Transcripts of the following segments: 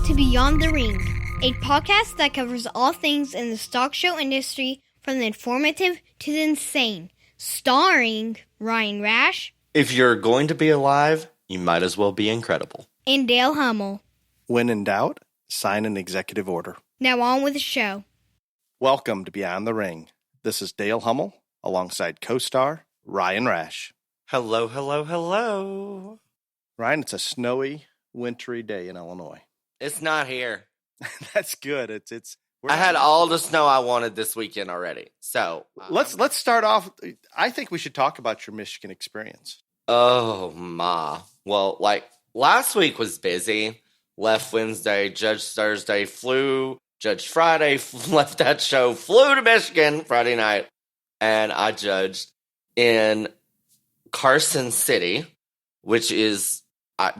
to Beyond the Ring, a podcast that covers all things in the stock show industry from the informative to the insane, starring Ryan Rash. If you're going to be alive, you might as well be incredible. And Dale Hummel. When in doubt, sign an executive order. Now on with the show. Welcome to Beyond the Ring. This is Dale Hummel, alongside co-star Ryan Rash. Hello, hello, hello. Ryan, it's a snowy, wintry day in Illinois. It's not here. That's good. I had all the snow I wanted this weekend already. So let's start off. I think we should talk about your Michigan experience. Oh my. Well, last week was busy. Left Wednesday, judged Thursday, flew, judged Friday, left that show, flew to Michigan Friday night, and I judged in Carson City, which is,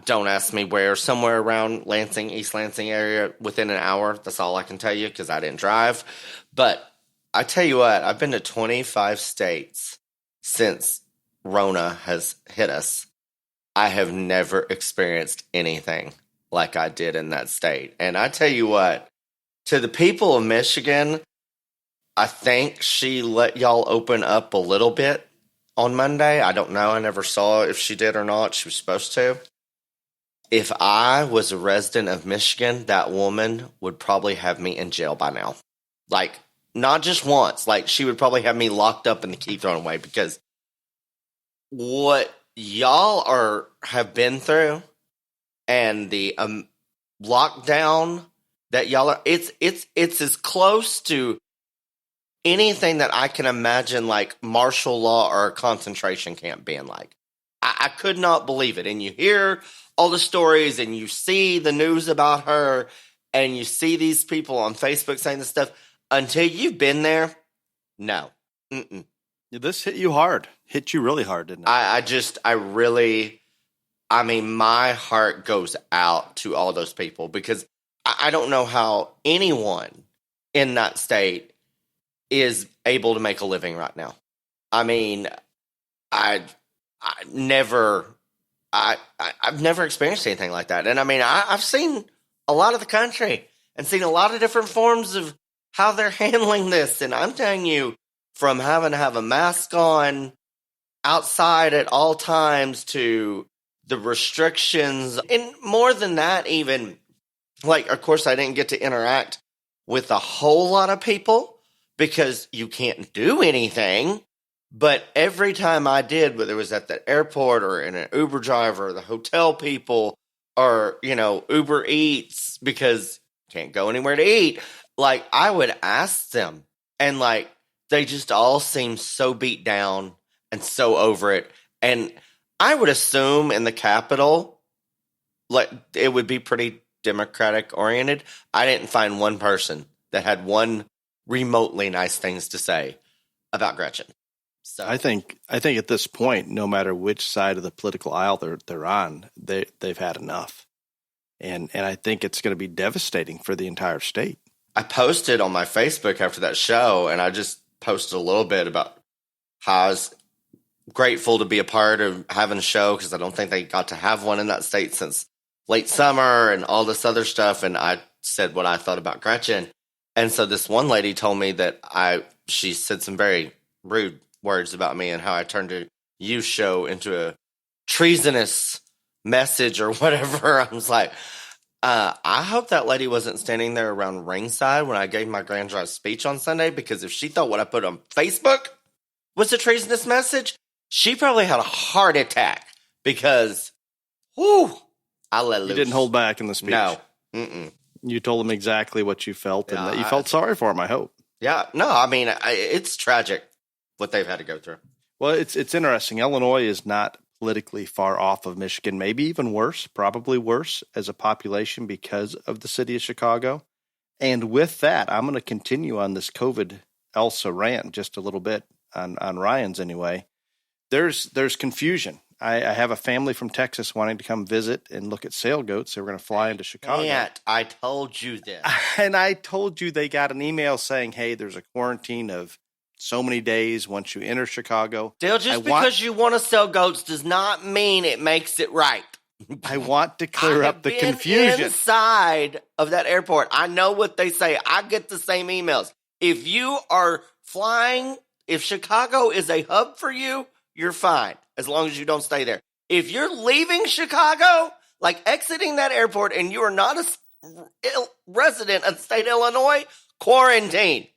don't ask me where, somewhere around Lansing, East Lansing area, within an hour. That's all I can tell you because I didn't drive. But I tell you what, I've been to 25 states since Rona has hit us. I have never experienced anything like I did in that state. And I tell you what, to the people of Michigan, I think she let y'all open up a little bit on Monday. I don't know. I never saw if she did or not. She was supposed to. If I was a resident of Michigan, that woman would probably have me in jail by now. Not just once. She would probably have me locked up and the key thrown away, because what y'all have been through and the lockdown that y'all are, it's as close to anything that I can imagine, like martial law or a concentration camp being like. I could not believe it. And you hear all the stories and you see the news about her and you see these people on Facebook saying this stuff. Until you've been there, no. Mm-mm. This hit you hard. Hit you really hard, didn't it? My heart goes out to all those people, because I don't know how anyone in that state is able to make a living right now. I've never experienced anything like that. And I've seen a lot of the country and seen a lot of different forms of how they're handling this. And I'm telling you, from having to have a mask on outside at all times to the restrictions, and more than that, even, of course, I didn't get to interact with a whole lot of people because you can't do anything. But every time I did, whether it was at the airport or in an Uber driver, or the hotel people, or, Uber Eats, because can't go anywhere to eat, I would ask them, and they just all seem so beat down and so over it. And I would assume in the Capitol, it would be pretty Democratic oriented. I didn't find one person that had one remotely nice things to say about Gretchen. So I think at this point, no matter which side of the political aisle they're on, they've had enough. And I think it's going to be devastating for the entire state. I posted on my Facebook after that show, and I just posted a little bit about how I was grateful to be a part of having a show, because I don't think they got to have one in that state since late summer and all this other stuff. And I said what I thought about Gretchen. And so this one lady told me that she said some very rude words about me and how I turned a youth show into a treasonous message or whatever. I was like, I hope that lady wasn't standing there around ringside when I gave my grand drive speech on Sunday, because if she thought what I put on Facebook was a treasonous message, she probably had a heart attack, because, I let loose. You didn't hold back in the speech. No. Mm-mm. You told them exactly what you felt, and that you felt sorry for them, I hope. Yeah. No, it's tragic what they've had to go through. Well, it's interesting. Illinois is not politically far off of Michigan, maybe even worse, probably worse as a population because of the city of Chicago. And with that, I'm going to continue on this COVID Elsa rant just a little bit on Ryan's anyway. There's confusion. I have a family from Texas wanting to come visit and look at sale goats. They were going to fly into Chicago. I told you this. And I told you they got an email saying, hey, there's a quarantine of so many days once you enter Chicago. Dale, because you want to sell goats does not mean it makes it right. I want to clear I up have the been confusion. inside of that airport. I know what they say. I get the same emails. If you are flying, if Chicago is a hub for you, you're fine as long as you don't stay there. If you're leaving Chicago, like exiting that airport, and you are not a resident of the state of Illinois, quarantine.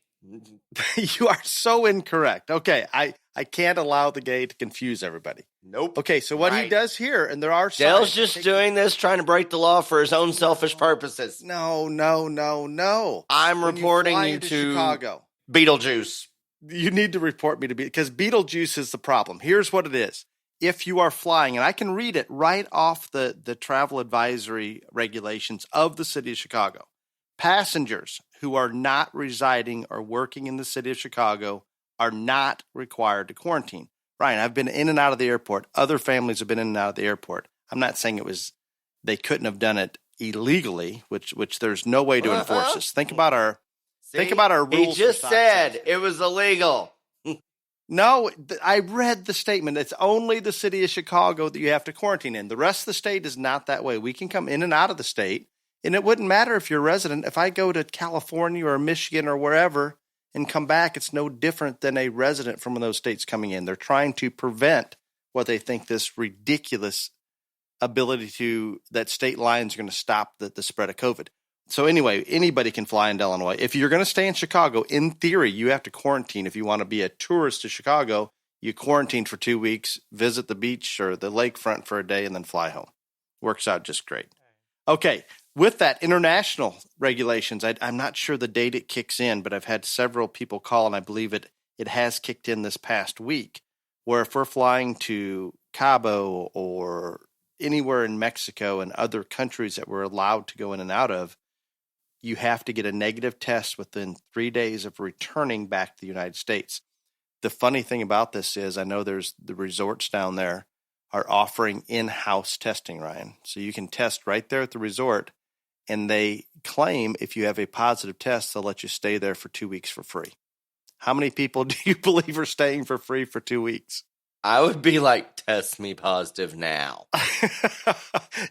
You are so incorrect. Okay, I can't allow the gay to confuse everybody. Nope. Okay, so what he Right. does here, and there are Dale's signs- just doing this, trying to break the law for his own selfish purposes. No. I'm When reporting fly you into to Chicago. Beetlejuice. You need to report me to because Beetlejuice is the problem. Here's what it is. If you are flying, and I can read it right off the travel advisory regulations of the city of Chicago, passengers who are not residing or working in the city of Chicago are not required to quarantine. Ryan, I've been in and out of the airport. Other families have been in and out of the airport. I'm not saying they couldn't have done it illegally, which there's no way to enforce this. Think about our rules. He just for stock said sales. it was illegal. No, I read the statement. It's only the city of Chicago that you have to quarantine in. The rest of the state is not that way. We can come in and out of the state, and it wouldn't matter if you're a resident. If I go to California or Michigan or wherever and come back, it's no different than a resident from one of those states coming in. They're trying to prevent what they think this ridiculous ability that state lines are going to stop the spread of COVID. So anyway, anybody can fly into Illinois. If you're going to stay in Chicago, in theory, you have to quarantine. If you want to be a tourist to Chicago, you quarantine for 2 weeks, visit the beach or the lakefront for a day, and then fly home. Works out just great. Okay, with that, international regulations, I'm not sure the date it kicks in, but I've had several people call, and I believe it has kicked in this past week, where if we're flying to Cabo or anywhere in Mexico and other countries that we're allowed to go in and out of, you have to get a negative test within 3 days of returning back to the United States. The funny thing about this is I know there's the resorts down there are offering in-house testing, Ryan. So you can test right there at the resort, and they claim if you have a positive test, they'll let you stay there for 2 weeks for free. How many people do you believe are staying for free for 2 weeks? I would be like, test me positive now.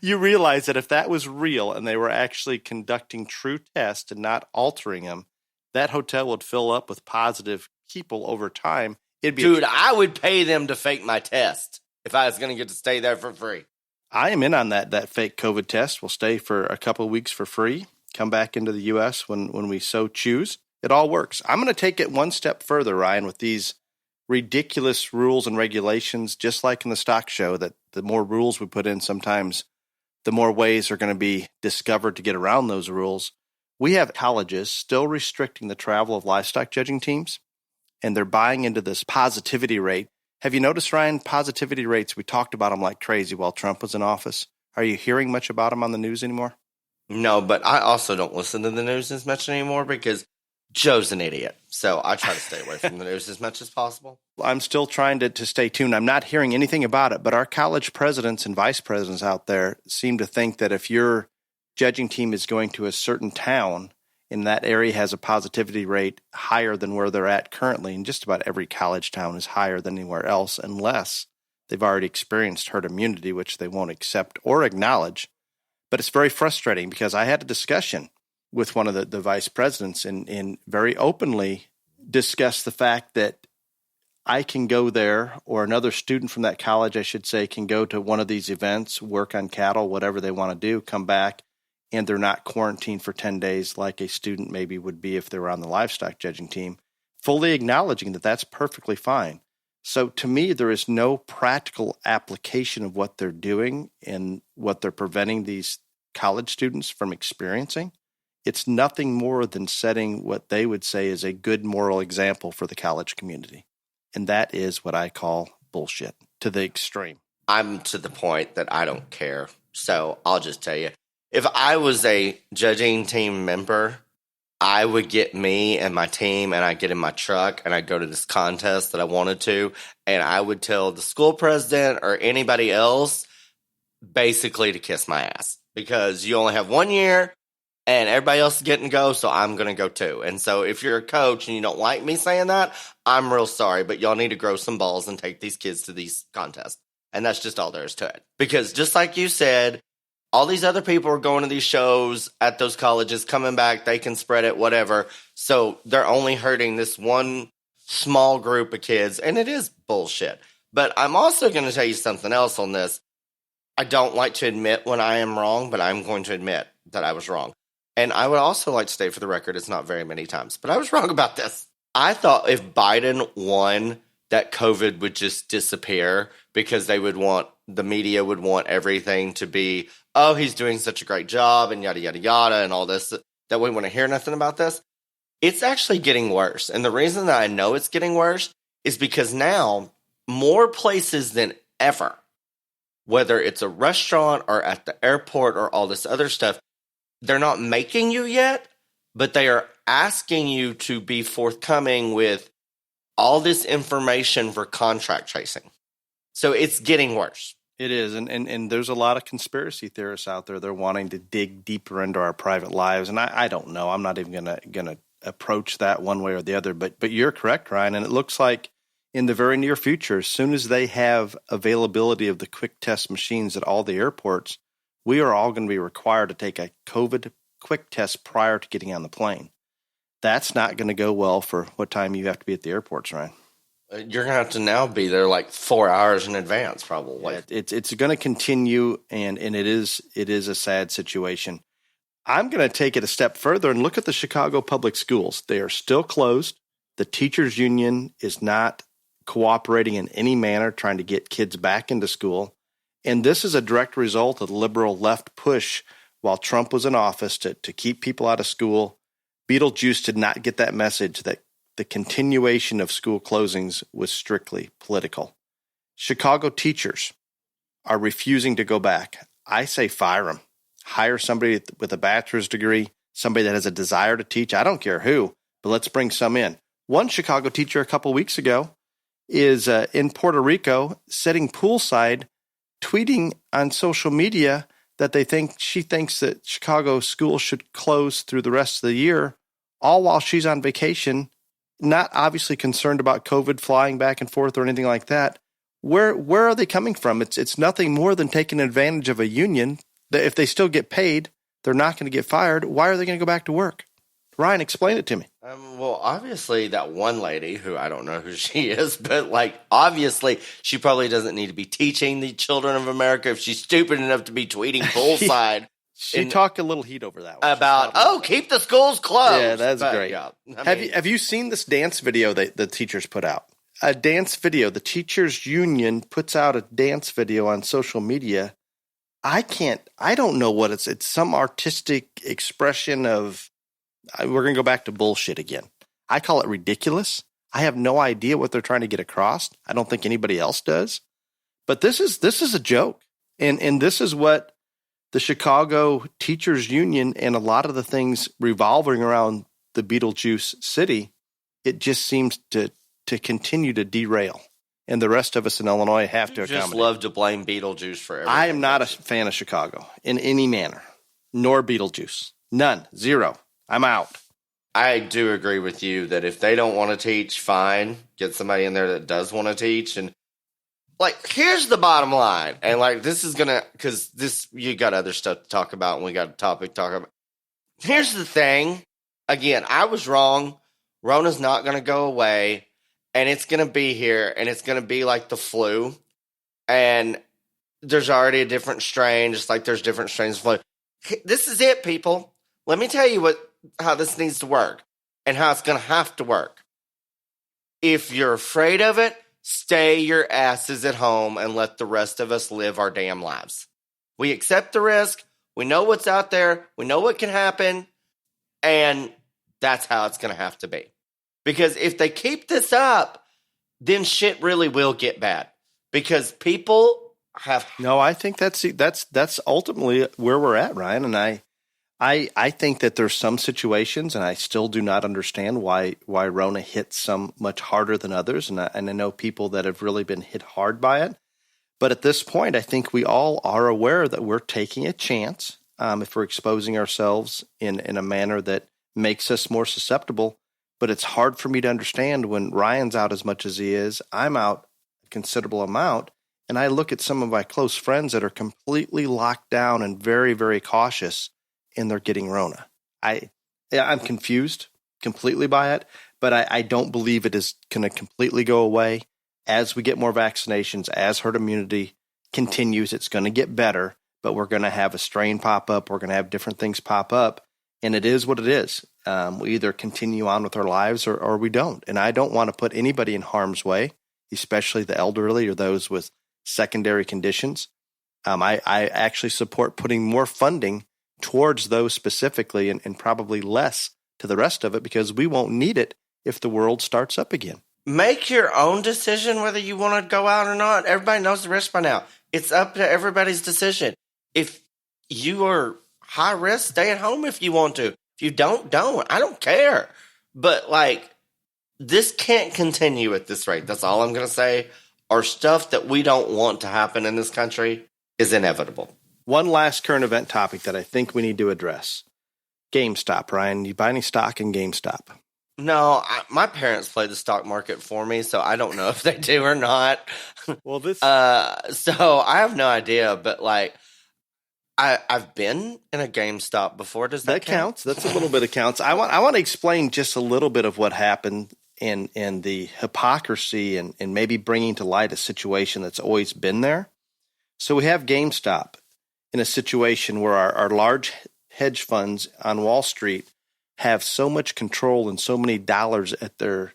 You realize that if that was real and they were actually conducting true tests and not altering them, that hotel would fill up with positive people over time. Dude, I would pay them to fake my test if I was going to get to stay there for free. I am in on that fake COVID test. We'll stay for a couple of weeks for free, come back into the U.S. when we so choose. It all works. I'm going to take it one step further, Ryan, with these ridiculous rules and regulations, just like in the stock show, that the more rules we put in, sometimes the more ways are going to be discovered to get around those rules. We have colleges still restricting the travel of livestock judging teams, and they're buying into this positivity rate. Have you noticed, Ryan, positivity rates, we talked about them like crazy while Trump was in office. Are you hearing much about them on the news anymore? No, but I also don't listen to the news as much anymore because Joe's an idiot. So I try to stay away from the news as much as possible. I'm still trying to stay tuned. I'm not hearing anything about it, but our college presidents and vice presidents out there seem to think that if your judging team is going to a certain town and that area has a positivity rate higher than where they're at currently, and just about every college town is higher than anywhere else unless they've already experienced herd immunity, which they won't accept or acknowledge. But it's very frustrating because I had a discussion with one of the vice presidents and very openly discussed the fact that I can go there, or another student from that college, I should say, can go to one of these events, work on cattle, whatever they want to do, come back, and they're not quarantined for 10 days like a student maybe would be if they were on the livestock judging team, fully acknowledging that that's perfectly fine. So to me, there is no practical application of what they're doing and what they're preventing these college students from experiencing. It's nothing more than setting what they would say is a good moral example for the college community. And that is what I call bullshit to the extreme. I'm to the point that I don't care. So I'll just tell you, if I was a judging team member, I would get me and my team and I'd get in my truck and I'd go to this contest that I wanted to. And I would tell the school president or anybody else basically to kiss my ass because you only have 1 year. And everybody else is getting to go, so I'm going to go too. And so if you're a coach and you don't like me saying that, I'm real sorry, but y'all need to grow some balls and take these kids to these contests. And that's just all there is to it. Because just like you said, all these other people are going to these shows at those colleges, coming back, they can spread it, whatever. So they're only hurting this one small group of kids, and it is bullshit. But I'm also going to tell you something else on this. I don't like to admit when I am wrong, but I'm going to admit that I was wrong. And I would also like to state for the record, it's not very many times, but I was wrong about this. I thought if Biden won, that COVID would just disappear because the media would want everything to be, oh, he's doing such a great job and yada, yada, yada, and all this, that we want to hear nothing about this. It's actually getting worse. And the reason that I know it's getting worse is because now more places than ever, whether it's a restaurant or at the airport or all this other stuff, they're not making you yet, but they are asking you to be forthcoming with all this information for contract tracing. So it's getting worse. It is. And there's a lot of conspiracy theorists out there. They're wanting to dig deeper into our private lives. And I don't know. I'm not even going to approach that one way or the other. But you're correct, Ryan. And it looks like in the very near future, as soon as they have availability of the quick test machines at all the airports, we are all going to be required to take a COVID quick test prior to getting on the plane. That's not going to go well for what time you have to be at the airports, Ryan. You're going to have to now be there like 4 hours in advance, probably. Yeah, it's going to continue, and it is a sad situation. I'm going to take it a step further and look at the Chicago public schools. They are still closed. The teachers union is not cooperating in any manner, trying to get kids back into school. And this is a direct result of the liberal left push while Trump was in office to keep people out of school. Beetlejuice did not get that message that the continuation of school closings was strictly political. Chicago teachers are refusing to go back. I say fire them. Hire somebody with a bachelor's degree, somebody that has a desire to teach. I don't care who, but let's bring some in. One Chicago teacher a couple weeks ago is in Puerto Rico sitting poolside, tweeting on social media that she thinks that Chicago schools should close through the rest of the year, all while she's on vacation, not obviously concerned about COVID flying back and forth or anything like that. Where are they coming from? It's nothing more than taking advantage of a union that if they still get paid, they're not going to get fired. Why are they going to go back to work? Ryan, explain it to me. Well, obviously that one lady who I don't know who she is, but obviously she probably doesn't need to be teaching the children of America if she's stupid enough to be tweeting poolside. She talked a little heat over that one. About, keep the schools closed. Yeah, that's great. Yeah, have you seen this dance video that the teachers put out? A dance video. The teachers union puts out a dance video on social media. I don't know what it's some artistic expression of, we're going to go back to bullshit again. I call it ridiculous. I have no idea what they're trying to get across. I don't think anybody else does. But this is a joke. And this is what the Chicago Teachers Union and a lot of the things revolving around the Beetlejuice city, it just seems to continue to derail. And the rest of us in Illinois have to accommodate. Just love to blame Beetlejuice for everything. I am not a fan of Chicago in any manner, nor Beetlejuice. None. Zero. I'm out. I do agree with you that if they don't want to teach, fine. Get somebody in there that does want to teach. And, here's the bottom line. And, this is going to, because you got other stuff to talk about and we got a topic to talk about. Here's the thing. Again, I was wrong. Rona's not going to go away. And it's going to be here, and it's going to be like the flu. And there's already a different strain, just like there's different strains of flu. This is it, people. Let me tell you how this needs to work and how it's going to have to work. If you're afraid of it, stay your asses at home and let the rest of us live our damn lives. We accept the risk. We know what's out there. We know what can happen. And that's how it's going to have to be. Because if they keep this up, then shit really will get bad. Because people have... No, I think that's ultimately where we're at, Ryan. And I think that there's some situations, and I still do not understand why Rona hits some much harder than others. And I know people that have really been hit hard by it. But at this point, I think we all are aware that we're taking a chance if we're exposing ourselves in a manner that makes us more susceptible. But it's hard for me to understand when Ryan's out as much as he is, I'm out a considerable amount, And I look at some of my close friends that are completely locked down and very, very cautious, and they're getting Rona. I'm confused completely by it, but I don't believe it is going to completely go away. As we get more vaccinations, as herd immunity continues, it's going to get better, but we're going to have a strain pop up. We're going to have different things pop up, and it is what it is. We either continue on with our lives or we don't. And I don't want to put anybody in harm's way, especially the elderly or those with secondary conditions. I actually support putting more funding towards those specifically and probably less to the rest of it, because we won't need it if the world starts up again. Make your own decision whether you want to go out or not. Everybody knows the risk by now. It's up to everybody's decision. If you are high risk, stay at home if you want to. If you don't. I don't care. But, like, this can't continue at this rate. That's all I'm going to say. Our stuff that we don't want to happen in this country is inevitable. One last current event topic that I think we need to address. GameStop, Ryan. You buy any stock in GameStop? No, my parents play the stock market for me, so I don't know if they do or not. Well, this. So I have no idea, but like, I've been in a GameStop before. Does that count? Counts? That's a little bit of counts. I want to explain just a little bit of what happened and the hypocrisy and maybe bringing to light a situation that's always been there. So we have GameStop in a situation where our large hedge funds on Wall Street have so much control and so many dollars at their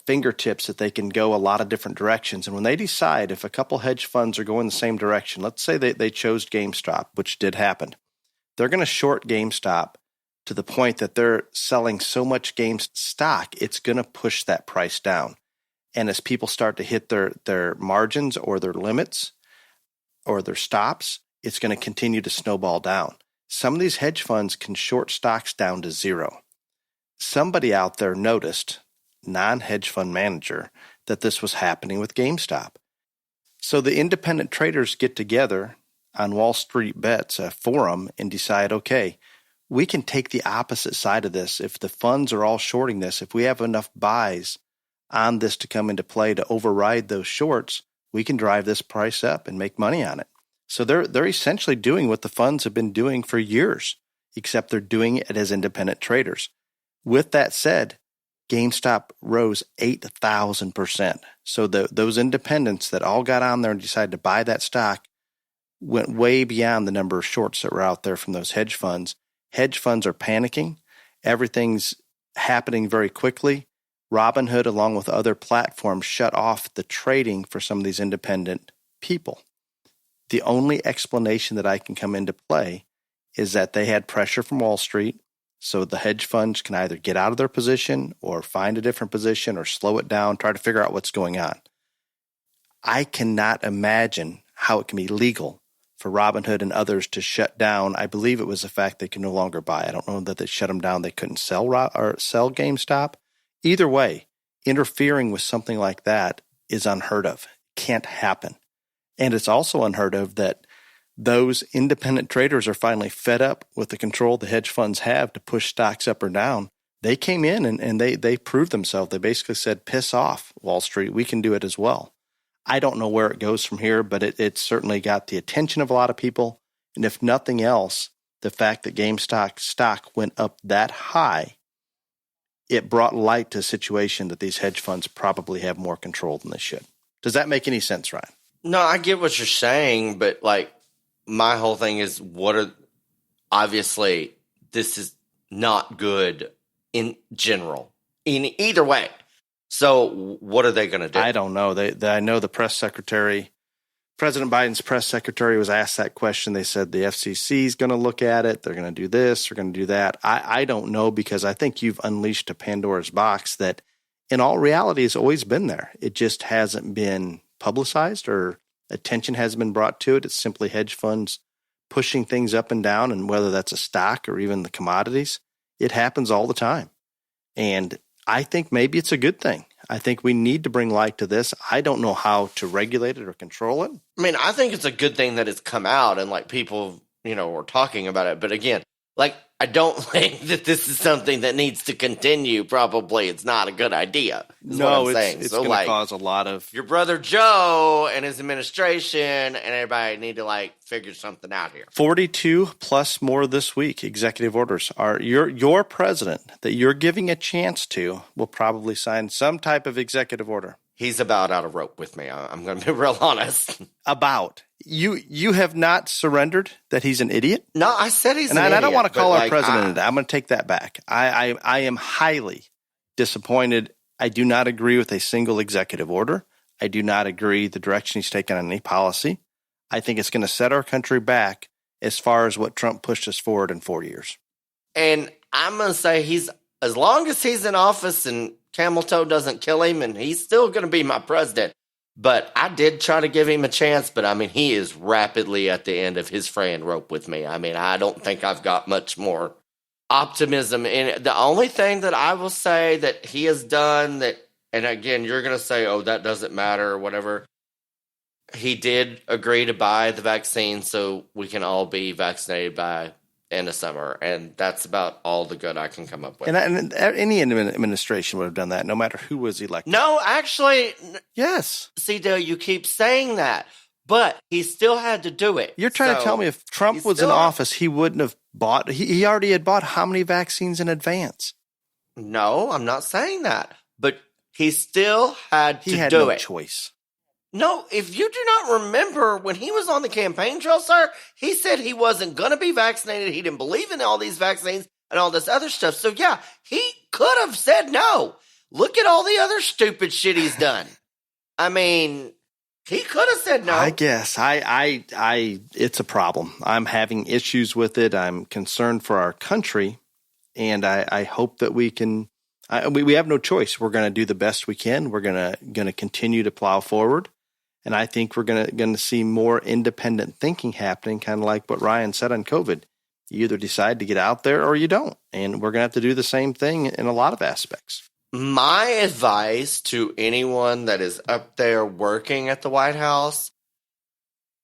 fingertips that they can go a lot of different directions. And when they decide if a couple hedge funds are going the same direction, let's say they chose GameStop, which did happen, they're going to short GameStop to the point that they're selling so much stock, it's going to push that price down. And as people start to hit their margins or their limits or their stops, it's going to continue to snowball down. Some of these hedge funds can short stocks down to zero. Somebody out there noticed, non-hedge fund manager, that this was happening with GameStop. So the independent traders get together on Wall Street Bets, a forum, and decide, okay, we can take the opposite side of this. If the funds are all shorting this, if we have enough buys on this to come into play to override those shorts, we can drive this price up and make money on it. So they're essentially doing what the funds have been doing for years, except they're doing it as independent traders. With that said, GameStop rose 8,000%. So those independents that all got on there and decided to buy that stock went way beyond the number of shorts that were out there from those hedge funds. Hedge funds are panicking. Everything's happening very quickly. Robinhood, along with other platforms, shut off the trading for some of these independent people. The only explanation that I can come into play is that they had pressure from Wall Street, so the hedge funds can either get out of their position or find a different position or slow it down, try to figure out what's going on. I cannot imagine how it can be legal for Robinhood and others to shut down. I believe it was the fact they can no longer buy. I don't know that they shut them down. They couldn't sell GameStop. Either way, interfering with something like that is unheard of. Can't happen. And it's also unheard of that those independent traders are finally fed up with the control the hedge funds have to push stocks up or down. They came in and they proved themselves. They basically said, piss off, Wall Street. We can do it as well. I don't know where it goes from here, but it certainly got the attention of a lot of people. And if nothing else, the fact that GameStop stock went up that high, it brought light to a situation that these hedge funds probably have more control than they should. Does that make any sense, Ryan? No, I get what you're saying, but like my whole thing is obviously this is not good in general, in either way. So what are they going to do? I don't know. I know the press secretary, President Biden's press secretary was asked that question. They said the FCC is going to look at it. They're going to do this. They're going to do that. I don't know, because I think you've unleashed a Pandora's box that in all reality has always been there. It just hasn't been publicized or attention hasn't been brought to it. It's simply hedge funds pushing things up and down, and whether that's a stock or even the commodities, it happens all the time. And I think maybe it's a good thing. I think we need to bring light to this. I don't know how to regulate it or control it. I mean, I think it's a good thing that it's come out and like people, were talking about it. But again, like I don't think that this is something that needs to continue. Probably it's not a good idea. Is what I'm saying. It's so going to cause a lot of... Your brother Joe and his administration and everybody need to figure something out here. 42 plus more this week. Executive orders are your president that you're giving a chance to will probably sign some type of executive order. He's about out of rope with me. I'm going to be real honest. About you have not surrendered that he's an idiot. No, I said he's an idiot. And I don't want to call our president. I'm going to take that back. I am highly disappointed. I do not agree with a single executive order. I do not agree the direction he's taken on any policy. I think it's going to set our country back as far as what Trump pushed us forward in 4 years. And I'm going to say as long as he's in office and Camel Toe doesn't kill him, and he's still going to be my president. But I did try to give him a chance, but I mean, he is rapidly at the end of his fraying rope with me. I mean, I don't think I've got much more optimism in it. The only thing that I will say that he has done that, and again, you're going to say, oh, that doesn't matter or whatever. He did agree to buy the vaccine so we can all be vaccinated by end of summer, and that's about all the good I can come up with. And any administration would have done that, no matter who was elected. No, actually, yes. See, Dale, you keep saying that, but he still had to do it. You're trying to tell me if Trump was in office, he wouldn't have bought. He already had bought how many vaccines in advance? No, I'm not saying that, but he still had to do it. He had no choice. No, if you do not remember, when he was on the campaign trail, sir, he said he wasn't going to be vaccinated. He didn't believe in all these vaccines and all this other stuff. So, yeah, he could have said no. Look at all the other stupid shit he's done. I mean, he could have said no. I guess. It's a problem. I'm having issues with it. I'm concerned for our country, and I hope that we can we have no choice. We're going to do the best we can. We're going to continue to plow forward. And I think we're going to see more independent thinking happening, kind of like what Ryan said on COVID. You either decide to get out there or you don't. And we're going to have to do the same thing in a lot of aspects. My advice to anyone that is up there working at the White House,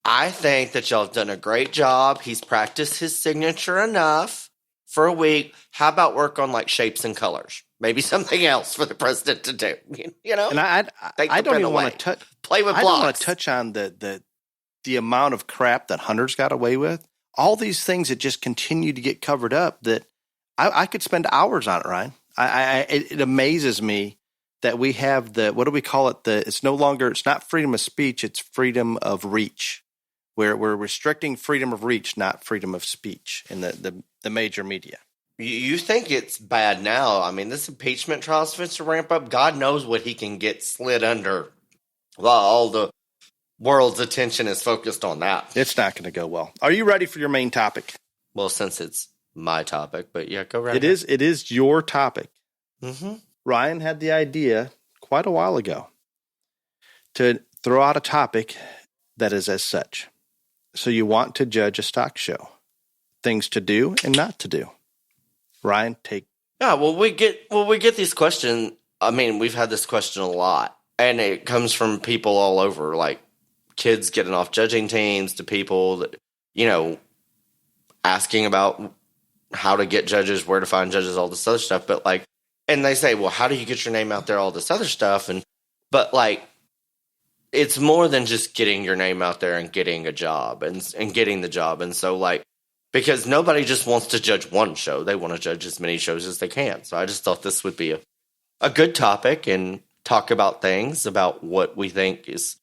I think that y'all have done a great job. He's practiced his signature enough for a week. How about work on shapes and colors? Maybe something else for the president to do, you know? And I don't even want to touch. Play with blocks. I don't want to touch on the amount of crap that Hunter's got away with. All these things that just continue to get covered up that I could spend hours on it, Ryan. It amazes me that we have what do we call it? It's not freedom of speech, it's freedom of reach. We're restricting freedom of reach, not freedom of speech in the major media. You think it's bad now. I mean, this impeachment trial is supposed to ramp up. God knows what he can get slid under while all the world's attention is focused on that. It's not going to go well. Are you ready for your main topic? Well, since it's my topic, but yeah, go right ahead. It is your topic. Mm-hmm. Ryan had the idea quite a while ago to throw out a topic that is as such. So you want to judge a stock show. Things to do and not to do. Ryan, take. Yeah, we get these questions. I mean, we've had this question a lot, and it comes from people all over, like kids getting off judging teams to people that, asking about how to get judges, where to find judges, all this other stuff. But and they say, well, how do you get your name out there, all this other stuff? But it's more than just getting your name out there and getting a job and getting the job. And so because nobody just wants to judge one show. They want to judge as many shows as they can. So I just thought this would be a good topic and talk about things, about what we think is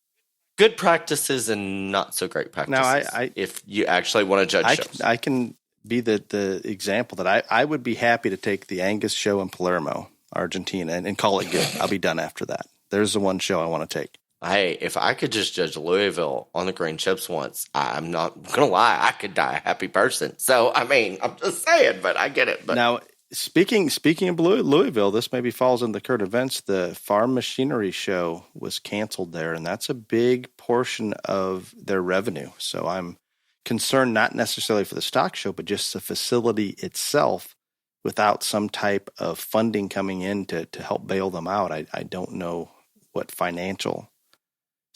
good practices and not so great practices. Now, if you actually want to judge shows. I can be the example that I would be happy to take the Angus show in Palermo, Argentina, and call it good. I'll be done after that. There's the one show I want to take. Hey, if I could just judge Louisville on the green chips once, I'm not going to lie, I could die a happy person. So, I mean, I'm just saying, but I get it. But now, speaking of Louisville, this maybe falls into the current events. The Farm Machinery Show was canceled there, and that's a big portion of their revenue. So I'm concerned not necessarily for the stock show, but just the facility itself without some type of funding coming in to help bail them out. I don't know what financial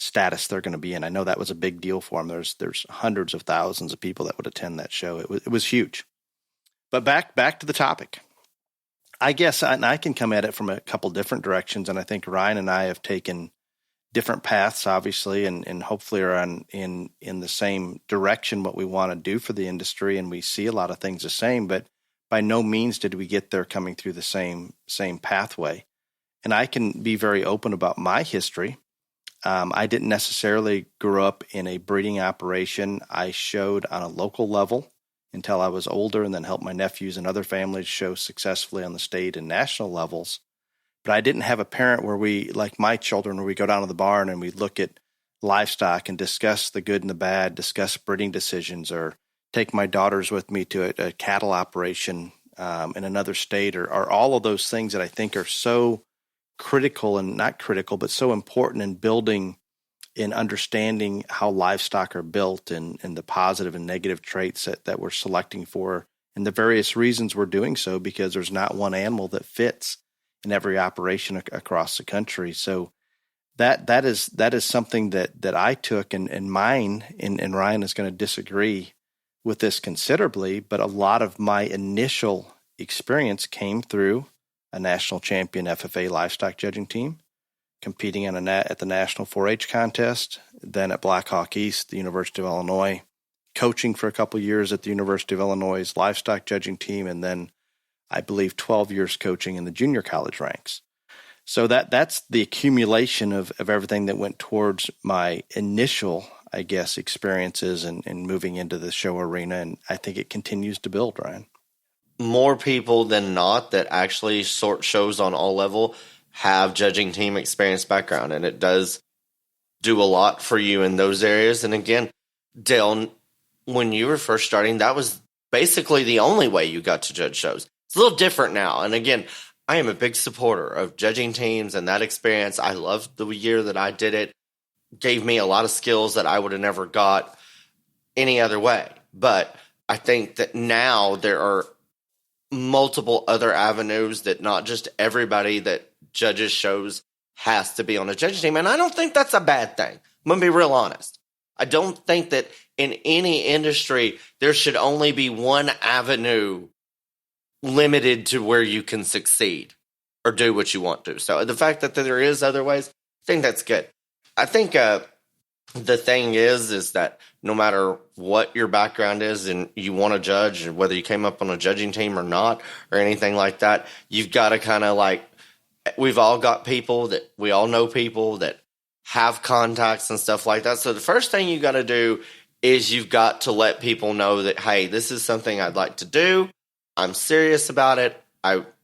status they're going to be in. I know that was a big deal for them. There's hundreds of thousands of people that would attend that show. It was huge. But back to the topic. I guess I can come at it from a couple different directions, and I think Ryan and I have taken different paths, obviously, and hopefully are in the same direction what we want to do for the industry, and we see a lot of things the same, but by no means did we get there coming through the same pathway. And I can be very open about my history. I didn't necessarily grow up in a breeding operation. I showed on a local level until I was older, and then helped my nephews and other families show successfully on the state and national levels. But I didn't have a parent where we, like my children, where we go down to the barn and we look at livestock and discuss the good and the bad, discuss breeding decisions, or take my daughters with me to a cattle operation in another state, or all of those things that I think are so critical, and not critical, but so important in building and understanding how livestock are built, and the positive and negative traits that we're selecting for, and the various reasons we're doing so, because there's not one animal that fits in every operation across the country. So that is something that I took, and mine, and Ryan is going to disagree with this considerably, but a lot of my initial experience came through a national champion FFA livestock judging team, competing at the National 4-H contest, then at Blackhawk East, the University of Illinois, coaching for a couple years at the University of Illinois' livestock judging team, and then I believe 12 years coaching in the junior college ranks. So that's the accumulation of everything that went towards my initial, I guess, experiences and moving into the show arena. And I think it continues to build, Ryan. More people than not that actually sort shows on all level have judging team experience background, and it does do a lot for you in those areas. And again, Dale, when you were first starting, that was basically the only way you got to judge shows. It's a little different now. And again, I am a big supporter of judging teams and that experience. I loved the year that I did it. Gave me a lot of skills that I would have never got any other way. But I think that now there are multiple other avenues that not just everybody that judges shows has to be on a judging team. And I don't think that's a bad thing. I'm going to be real honest. I don't think that in any industry there should only be one avenue limited to where you can succeed or do what you want to. So the fact that there is other ways, I think that's good. I think the thing is that no matter what your background is and you want to judge, or whether you came up on a judging team or not, or anything like that, you've got to kind of like, we've all got people that we all know people that have contacts and stuff like that. So the first thing you got to do is you've got to let people know that, hey, this is something I'd like to do. I'm serious about it.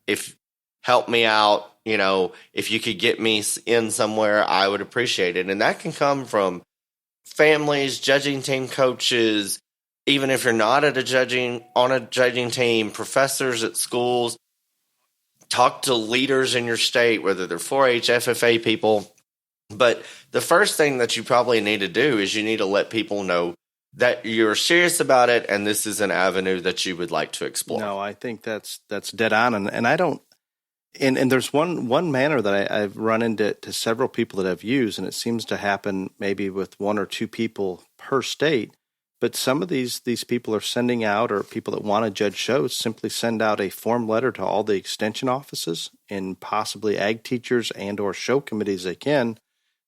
If help me out, if you could get me in somewhere, I would appreciate it. And that can come from families, judging team coaches, even if you're not on a judging team, professors at schools. Talk to leaders in your state, whether they're 4-H, FFA people. But the first thing that you probably need to do is you need to let people know that you're serious about it, and this is an avenue that you would like to explore. No, I think that's dead on, and I don't. And there's one manner that I've run into several people that I've used, and it seems to happen maybe with one or two people per state. But some of these people are sending out, or people that want to judge shows simply send out a form letter to all the extension offices and possibly ag teachers and or show committees they can,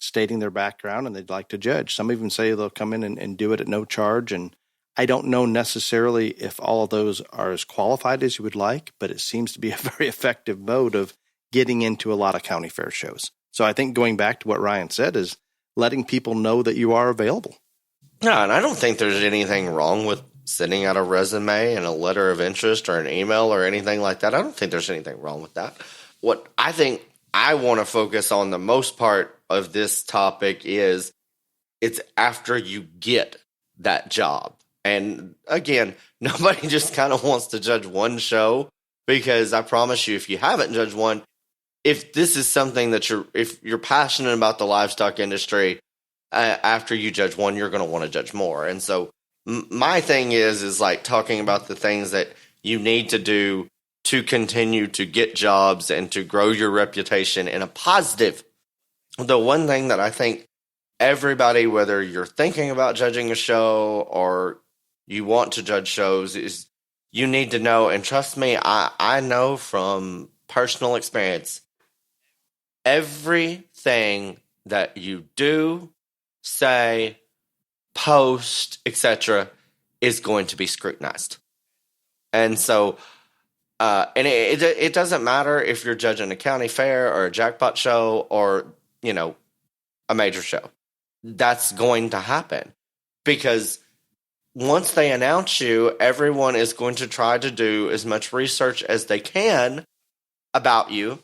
stating their background and they'd like to judge. Some even say they'll come in and do it at no charge. And I don't know necessarily if all of those are as qualified as you would like, but it seems to be a very effective mode of getting into a lot of county fair shows. So I think going back to what Ryan said is letting people know that you are available. No, and I don't think there's anything wrong with sending out a resume and a letter of interest or an email or anything like that. I don't think there's anything wrong with that. What I think I want to focus on the most part of this topic is it's after you get that job. And again, nobody just kind of wants to judge one show, because I promise you, if you haven't judged one, if this is something that if you're passionate about the livestock industry, after you judge one, you're going to want to judge more. And so my thing is like talking about the things that you need to do to continue to get jobs and to grow your reputation in a positive. The one thing that I think everybody, whether you're thinking about judging a show or you want to judge shows, is you need to know, and trust me, I know from personal experience, everything that you do, say, post, etc., is going to be scrutinized. And so, and it doesn't matter if you're judging a county fair or a jackpot show or, a major show. That's going to happen because once they announce you, everyone is going to try to do as much research as they can about you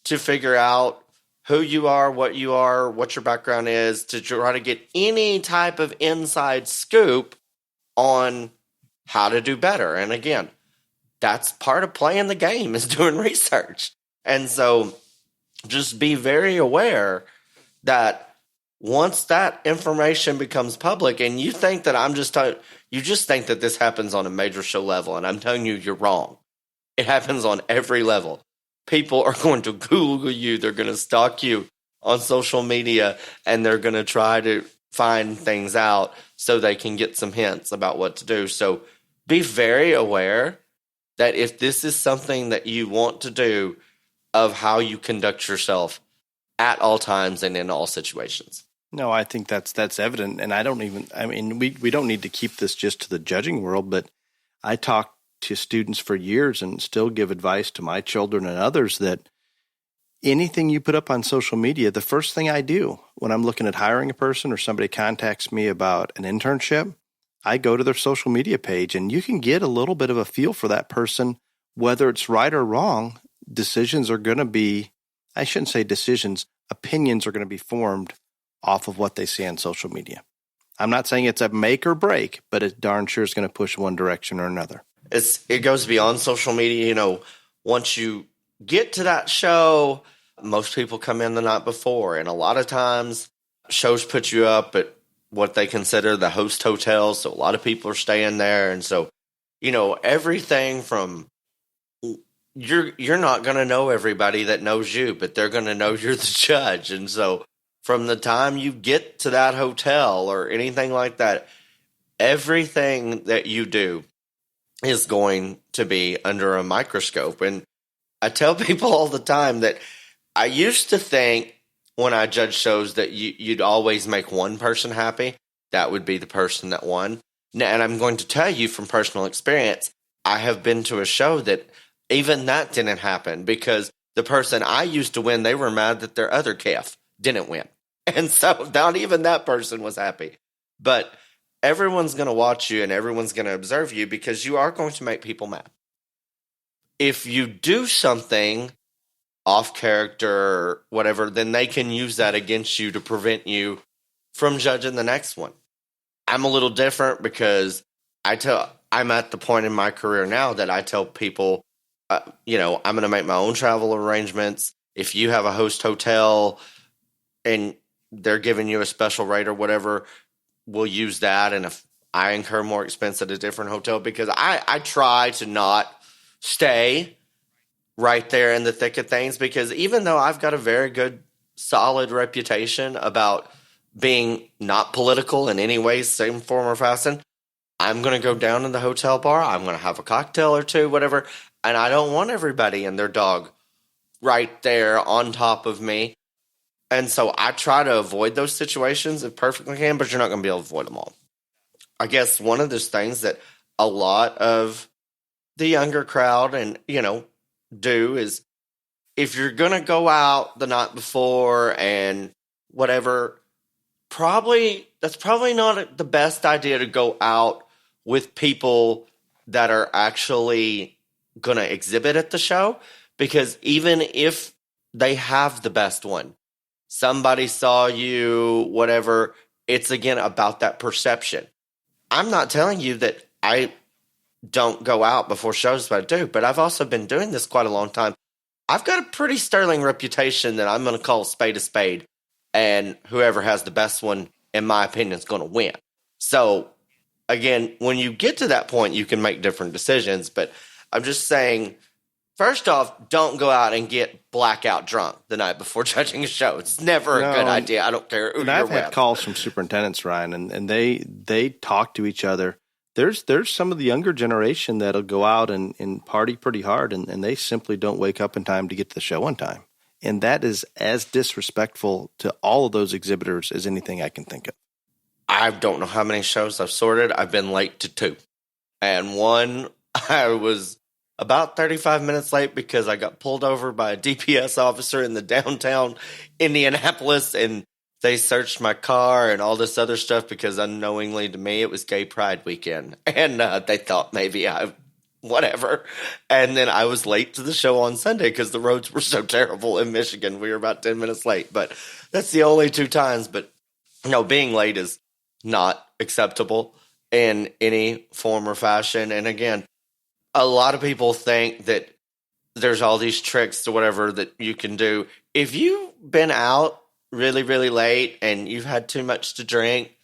to figure out who you are, what your background is, to try to get any type of inside scoop on how to do better. And again, that's part of playing the game, is doing research. And so just be very aware that once that information becomes public, and you think that you just think that this happens on a major show level, and I'm telling you, you're wrong. It happens on every level. People are going to Google you. They're going to stalk you on social media, and they're going to try to find things out so they can get some hints about what to do. So be very aware that if this is something that you want to do, of how you conduct yourself at all times and in all situations. No, I think that's evident. And we don't need to keep this just to the judging world, but I talk to students for years and still give advice to my children and others that anything you put up on social media, the first thing I do when I'm looking at hiring a person or somebody contacts me about an internship, I go to their social media page, and you can get a little bit of a feel for that person, whether it's right or wrong. Decisions are going to be, I shouldn't say decisions, opinions are going to be formed off of what they see on social media. I'm not saying it's a make or break, but it darn sure is going to push one direction or another. It goes beyond social media. Once you get to that show, most people come in the night before, and a lot of times shows put you up at what they consider the host hotel, so a lot of people are staying there. And so, everything from you're not going to know everybody that knows you, but they're going to know you're the judge. And so from the time you get to that hotel or anything like that, everything that you do is going to be under a microscope. And I tell people all the time that I used to think when I judge shows that you'd always make one person happy. That would be the person that won. And I'm going to tell you from personal experience, I have been to a show that even that didn't happen because the person I used to win, they were mad that their other calf didn't win. And so not even that person was happy. But everyone's going to watch you and everyone's going to observe you because you are going to make people mad. If you do something off character or whatever, then they can use that against you to prevent you from judging the next one. I'm a little different because I'm at the point in my career now that I tell people, I'm going to make my own travel arrangements. If you have a host hotel and they're giving you a special rate or whatever, we'll use that. And if I incur more expense at a different hotel, because I try to not stay right there in the thick of things, because even though I've got a very good, solid reputation about being not political in any way, same form or fashion, I'm going to go down in the hotel bar. I'm going to have a cocktail or two, whatever. And I don't want everybody and their dog right there on top of me. And so I try to avoid those situations if perfectly can, but you're not going to be able to avoid them all. I guess one of those things that a lot of the younger crowd and, do is if you're going to go out the night before and whatever, that's probably not the best idea to go out with people that are actually going to exhibit at the show, because even if they have the best one, somebody saw you, whatever, it's again about that perception. I'm not telling you that I don't go out before shows, but I do, but I've also been doing this quite a long time. I've got a pretty sterling reputation that I'm going to call a spade, and whoever has the best one, in my opinion, is going to win. So again, when you get to that point, you can make different decisions, but I'm just saying, first off, don't go out and get blackout drunk the night before judging a show. It's never a good idea. I don't care who you're with. I've had calls from superintendents, Ryan, and they talk to each other. there's some of the younger generation that'll go out and party pretty hard, and they simply don't wake up in time to get to the show on time. And that is as disrespectful to all of those exhibitors as anything I can think of. I don't know how many shows I've sorted. I've been late to 2. And one, I was about 35 minutes late because I got pulled over by a DPS officer in the downtown Indianapolis, and they searched my car and all this other stuff because unknowingly to me it was Gay Pride weekend. And they thought maybe whatever. And then I was late to the show on Sunday because the roads were so terrible in Michigan. We were about 10 minutes late. But that's the only 2 times. But no, being late is not acceptable in any form or fashion. And again, a lot of people think that there's all these tricks to whatever that you can do. If you've been out really, really late and you've had too much to drink,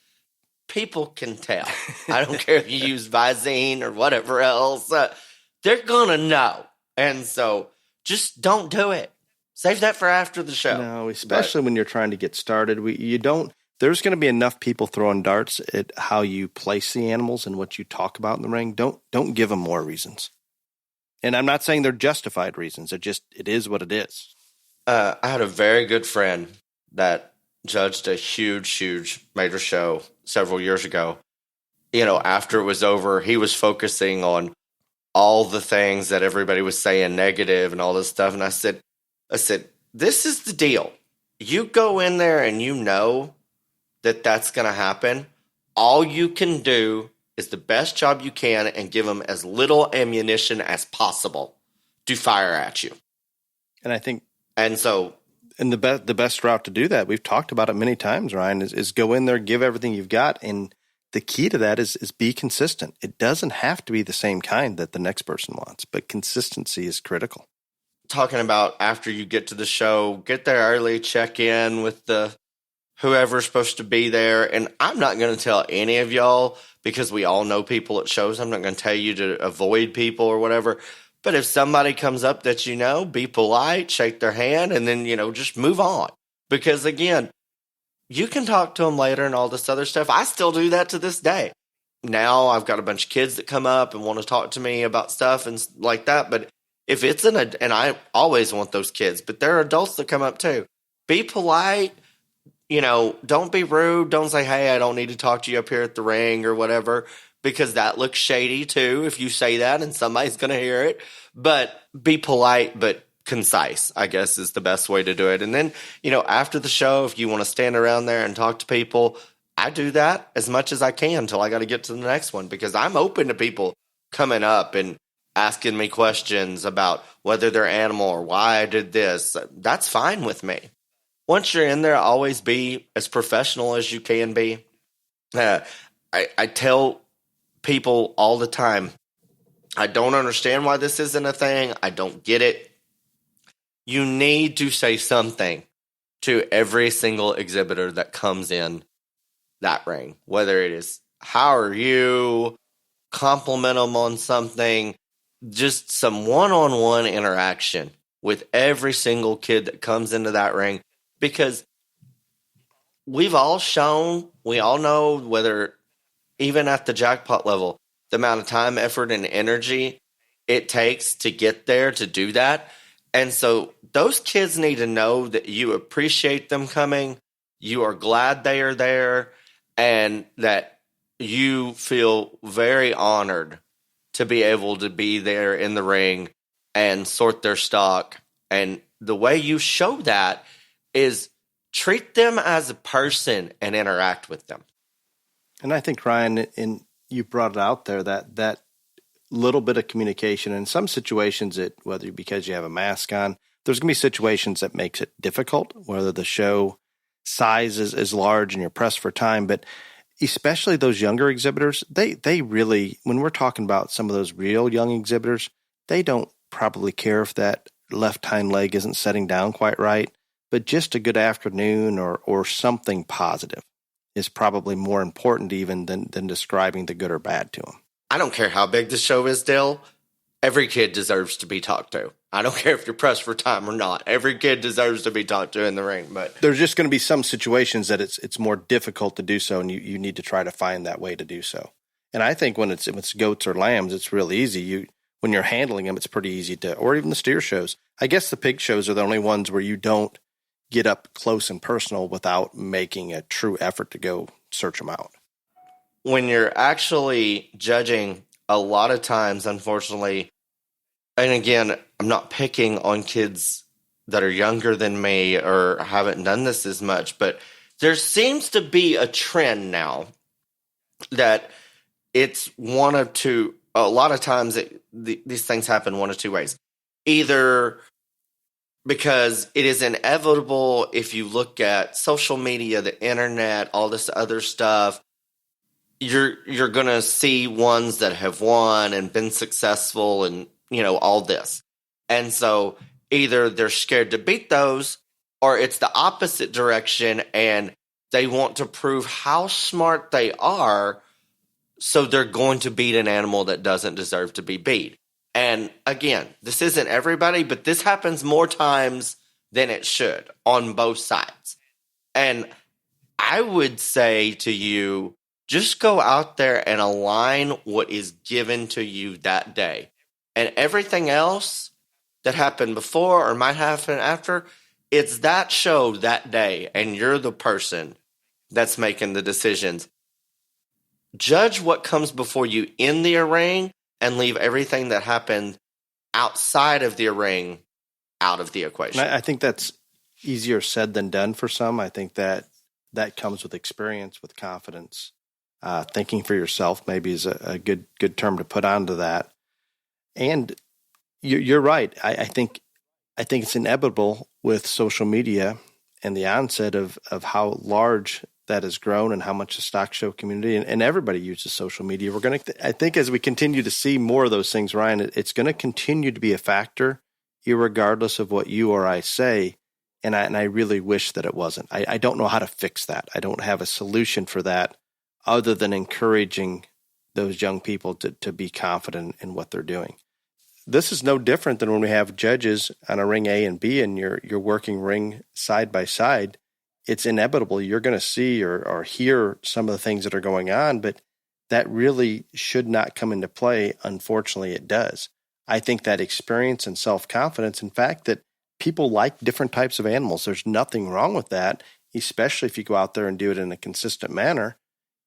people can tell. I don't care if you use Visine or whatever else. They're going to know. And so just don't do it. Save that for after the show. No, especially when you're trying to get started. There's going to be enough people throwing darts at how you place the animals and what you talk about in the ring. Don't give them more reasons. And I'm not saying they're justified reasons. It is what it is. I had a very good friend that judged a huge major show several years ago. After it was over, he was focusing on all the things that everybody was saying negative and all this stuff. And I said, this is the deal. You go in there and you know that that's going to happen. All you can do is the best job you can and give them as little ammunition as possible to fire at you. And I think, and the best route to do that, we've talked about it many times, Ryan, is go in there, give everything you've got. And the key to that is be consistent. It doesn't have to be the same kind that the next person wants, but consistency is critical. Talking about after you get to the show, get there early, check in with whoever's supposed to be there. And I'm not going to tell any of y'all because we all know people at shows. I'm not going to tell you to avoid people or whatever. But if somebody comes up that be polite, shake their hand, and then, just move on. Because, again, you can talk to them later and all this other stuff. I still do that to this day. Now I've got a bunch of kids that come up and want to talk to me about stuff and like that. But if it's and I always want those kids, but there are adults that come up too. Be polite. Don't be rude. Don't say, hey, I don't need to talk to you up here at the ring or whatever, because that looks shady too if you say that and somebody's going to hear it. But be polite but concise, I guess, is the best way to do it. And then, after the show, if you want to stand around there and talk to people, I do that as much as I can until I got to get to the next one, because I'm open to people coming up and asking me questions about whether they're animal or why I did this. That's fine with me. Once you're in there, always be as professional as you can be. I tell people all the time, I don't understand why this isn't a thing. I don't get it. You need to say something to every single exhibitor that comes in that ring, whether it is, how are you, compliment them on something, just some one-on-one interaction with every single kid that comes into that ring. Because we all know, whether even at the jackpot level, the amount of time, effort, and energy it takes to get there to do that. And so those kids need to know that you appreciate them coming, you are glad they are there, and that you feel very honored to be able to be there in the ring and sort their stock. And the way you show that is treat them as a person and interact with them. And I think, Ryan, and you brought it out there, that little bit of communication. In some situations, whether because you have a mask on, there's going to be situations that makes it difficult, whether the show size is large and you're pressed for time. But especially those younger exhibitors, they really, when we're talking about some of those real young exhibitors, they don't probably care if that left hind leg isn't setting down quite right. But just a good afternoon or something positive is probably more important even than describing the good or bad to them. I don't care how big the show is, Dale. Every kid deserves to be talked to. I don't care if you're pressed for time or not. Every kid deserves to be talked to in the ring. But there's just going to be some situations that it's more difficult to do so, and you need to try to find that way to do so. And I think when it's goats or lambs, it's real easy. When you're handling them, it's pretty easy or even the steer shows. I guess the pig shows are the only ones where you don't get up close and personal without making a true effort to go search them out. When you're actually judging, a lot of times, unfortunately, and again, I'm not picking on kids that are younger than me or haven't done this as much, but there seems to be a trend now that it's one of two. A lot of times these things happen one of two ways. Either because it is inevitable if you look at social media, the internet, all this other stuff, you're going to see ones that have won and been successful and, all this. And so either they're scared to beat those or it's the opposite direction and they want to prove how smart they are. So they're going to beat an animal that doesn't deserve to be beat. And again, this isn't everybody, but this happens more times than it should on both sides. And I would say to you, just go out there and align what is given to you that day. And everything else that happened before or might happen after, it's that show that day, and you're the person that's making the decisions. Judge what comes before you in the ring and leave everything that happened outside of the ring out of the equation. I think that's easier said than done for some. I think that comes with experience, with confidence. Thinking for yourself maybe is a good term to put onto that. And you're right. I think it's inevitable with social media and the onset of how large that has grown and how much the stock show community and everybody uses social media. I think as we continue to see more of those things, Ryan, it's going to continue to be a factor, irregardless of what you or I say. And I really wish that it wasn't. I don't know how to fix that. I don't have a solution for that other than encouraging those young people to be confident in what they're doing. This is no different than when we have judges on a ring A and B and you're working ring side by side. It's inevitable. You're going to see or hear some of the things that are going on, but that really should not come into play. Unfortunately, it does. I think that experience and self-confidence, in fact, that people like different types of animals. There's nothing wrong with that, especially if you go out there and do it in a consistent manner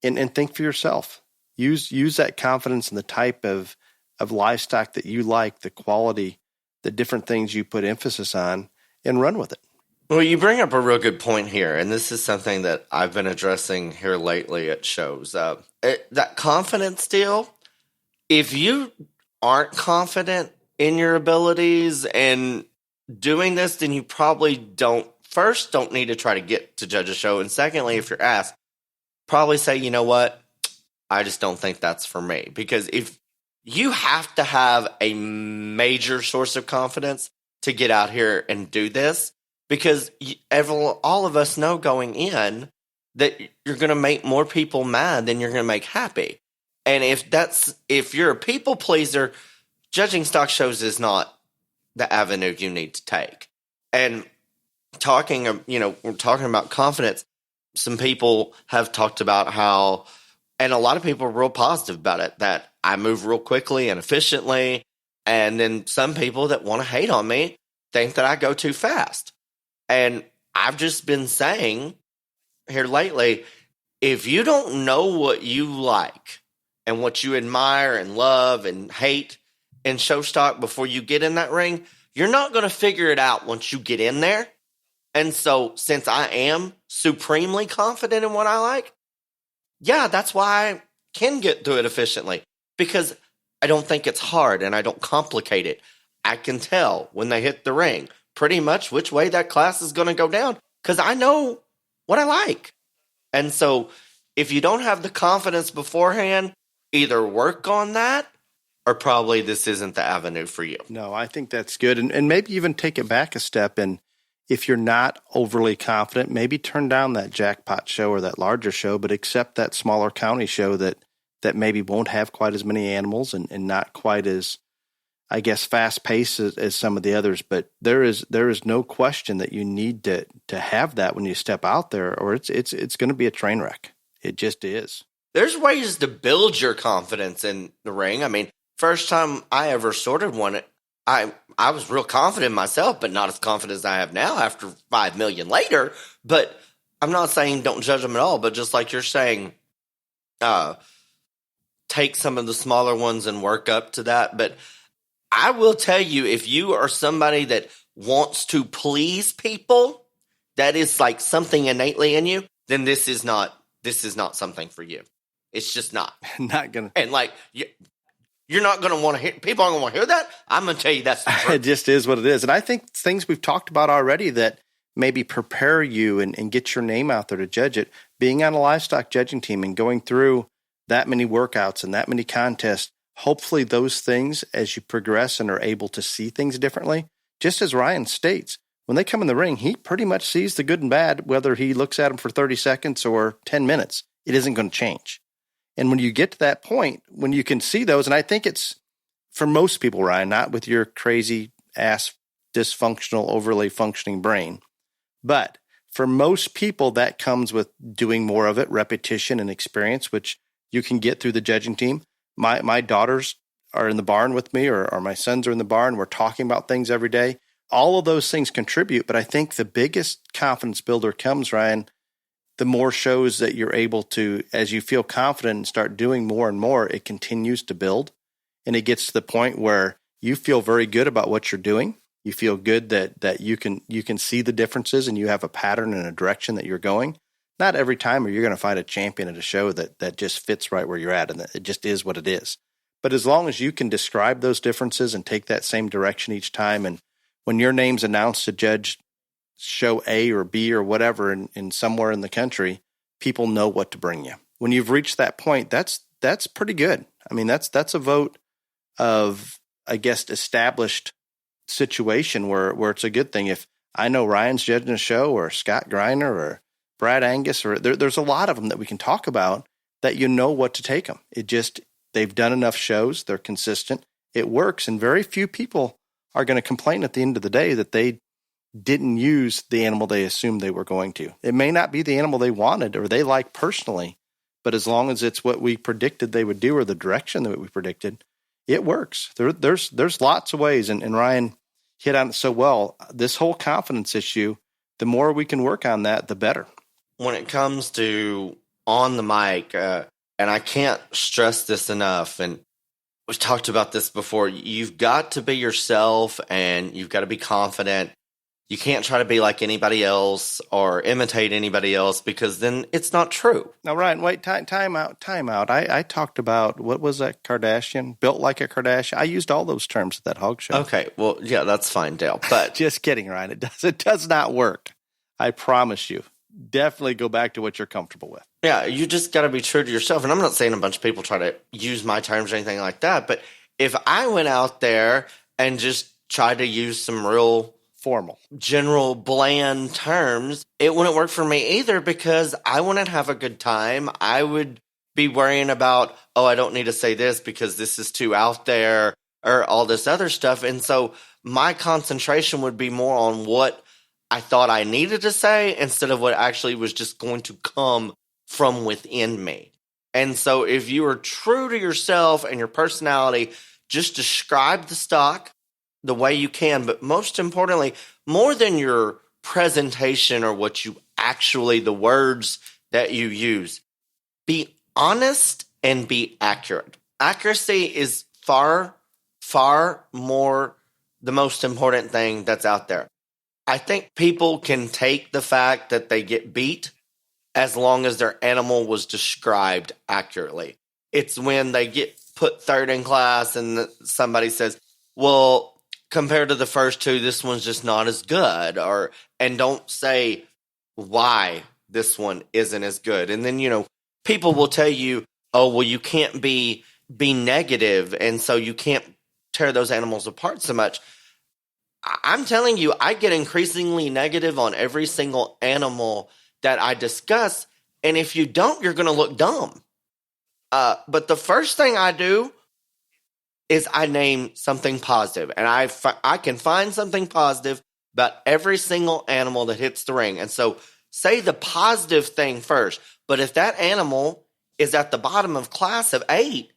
and think for yourself. Use that confidence in the type of livestock that you like, the quality, the different things you put emphasis on, and run with it. Well, you bring up a real good point here, and this is something that I've been addressing here lately at shows. That confidence deal, if you aren't confident in your abilities and doing this, then you probably don't need to try to get to judge a show. And secondly, if you're asked, probably say, you know what, I just don't think that's for me. Because if you have to have a major source of confidence to get out here and do this, because all of us know going in that you're going to make more people mad than you're going to make happy. And if you're a people pleaser, judging stock shows is not the avenue you need to take. And we're talking about confidence. Some people have talked about how, and a lot of people are real positive about it, that I move real quickly and efficiently. And then some people that want to hate on me think that I go too fast. And I've just been saying here lately, if you don't know what you like and what you admire and love and hate in show stock before you get in that ring, you're not going to figure it out once you get in there. And so since I am supremely confident in what I like, yeah, that's why I can get through it efficiently, because I don't think it's hard and I don't complicate it. I can tell when they hit the ring pretty much which way that class is going to go down because I know what I like. And so if you don't have the confidence beforehand, either work on that or probably this isn't the avenue for you. No, I think that's good. And maybe even take it back a step. And if you're not overly confident, maybe turn down that jackpot show or that larger show, but accept that smaller county show that maybe won't have quite as many animals and not quite as, I guess, fast paced as some of the others. But there is no question that you need to have that when you step out there, or it's going to be a train wreck. It just is. there's ways to build your confidence in the ring. I mean, first time I ever sorted one, I was real confident in myself, but not as confident as I have now after 5 million later. But I'm not saying don't judge them at all, but just like you're saying, take some of the smaller ones and work up to that. But I will tell you, if you are somebody that wants to please people, that is like something innately in you, then this is not something for you. It's just not. Not gonna. And like you're not gonna want to hear. People aren't gonna want to hear that. I'm gonna tell you that's the truth. It just is what it is. And I think things we've talked about already that maybe prepare you and get your name out there to judge it. Being on a livestock judging team and going through that many workouts and that many contests, hopefully those things, as you progress and are able to see things differently, just as Ryan states, when they come in the ring, he pretty much sees the good and bad, whether he looks at them for 30 seconds or 10 minutes. It isn't going to change. And when you get to that point, when you can see those, and I think it's for most people, Ryan, not with your crazy ass, dysfunctional, overly functioning brain, but for most people, that comes with doing more of it, repetition and experience, which you can get through the judging team. My daughters are in the barn with me, or my sons are in the barn. We're talking about things every day. All of those things contribute, but I think the biggest confidence builder comes, Ryan, the more shows that you're able to, as you feel confident and start doing more and more, it continues to build. And it gets to the point where you feel very good about what you're doing. You feel good that you can see the differences and you have a pattern and a direction that you're going. Not every time are you going to find a champion at a show that just fits right where you're at and that it just is what it is. But as long as you can describe those differences and take that same direction each time, and when your name's announced to judge show A or B or whatever in somewhere in the country, people know what to bring you. When you've reached that point, that's pretty good. I mean, that's a vote of, I guess, established situation where it's a good thing. If I know Ryan's judging a show, or Scott Greiner, or Brad Angus, or there's a lot of them that we can talk about that you know what to take them. They've done enough shows. They're consistent. It works. And very few people are going to complain at the end of the day that they didn't use the animal they assumed they were going to. It may not be the animal they wanted or they like personally, but as long as it's what we predicted they would do or the direction that we predicted, it works. There's lots of ways. And Ryan hit on it so well. This whole confidence issue, the more we can work on that, the better. When it comes to on the mic, and I can't stress this enough, and we've talked about this before, you've got to be yourself and you've got to be confident. You can't try to be like anybody else or imitate anybody else, because then it's not true. Now, Ryan, wait, time out. I talked about, what was that, Kardashian? Built like a Kardashian. I used all those terms at that hog show. Okay, well, yeah, that's fine, Dale. But just kidding, Ryan. It does not work. I promise you. Definitely go back to what you're comfortable with. Yeah, you just got to be true to yourself. And I'm not saying a bunch of people try to use my terms or anything like that, but if I went out there and just tried to use some real formal, general, bland terms, it wouldn't work for me either, because I wouldn't have a good time. I would be worrying about, I don't need to say this because this is too out there, or all this other stuff. And so my concentration would be more on what I thought I needed to say instead of what actually was just going to come from within me. And so if you are true to yourself and your personality, just describe the stock the way you can. But most importantly, more than your presentation or what you actually, the words that you use, be honest and be accurate. Accuracy is far, far more the most important thing that's out there. I think people can take the fact that they get beat as long as their animal was described accurately. It's when they get put third in class and somebody says, well, compared to the first two, this one's just not as good, and don't say why this one isn't as good. And then, people will tell you, you can't be negative, and so you can't tear those animals apart so much. I'm telling you, I get increasingly negative on every single animal that I discuss, and if you don't, you're going to look dumb. But the first thing I do is I name something positive, and I can find something positive about every single animal that hits the ring. And so say the positive thing first, but if that animal is at the bottom of class of 8,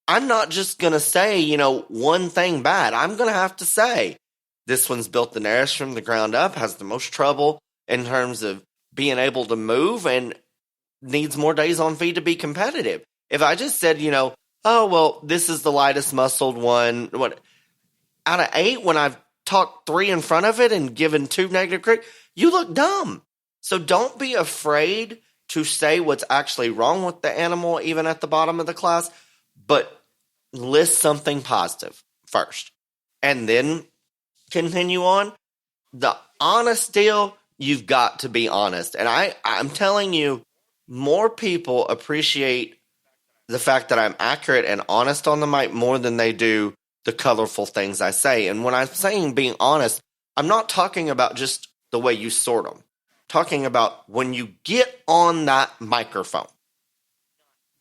I'm not just going to say, one thing bad. I'm going to have to say, this one's built the nearest from the ground up, has the most trouble in terms of being able to move, and needs more days on feed to be competitive. If I just said, oh, well, this is the lightest muscled one, out of 8, when I've talked 3 in front of it and given 2 negative critiques, you look dumb. So don't be afraid to say what's actually wrong with the animal, even at the bottom of the class, but list something positive first. And then continue on. The honest deal, you've got to be honest. And I'm telling you, more people appreciate the fact that I'm accurate and honest on the mic more than they do the colorful things I say. And when I'm saying being honest, I'm not talking about just the way you sort them. I'm talking about when you get on that microphone.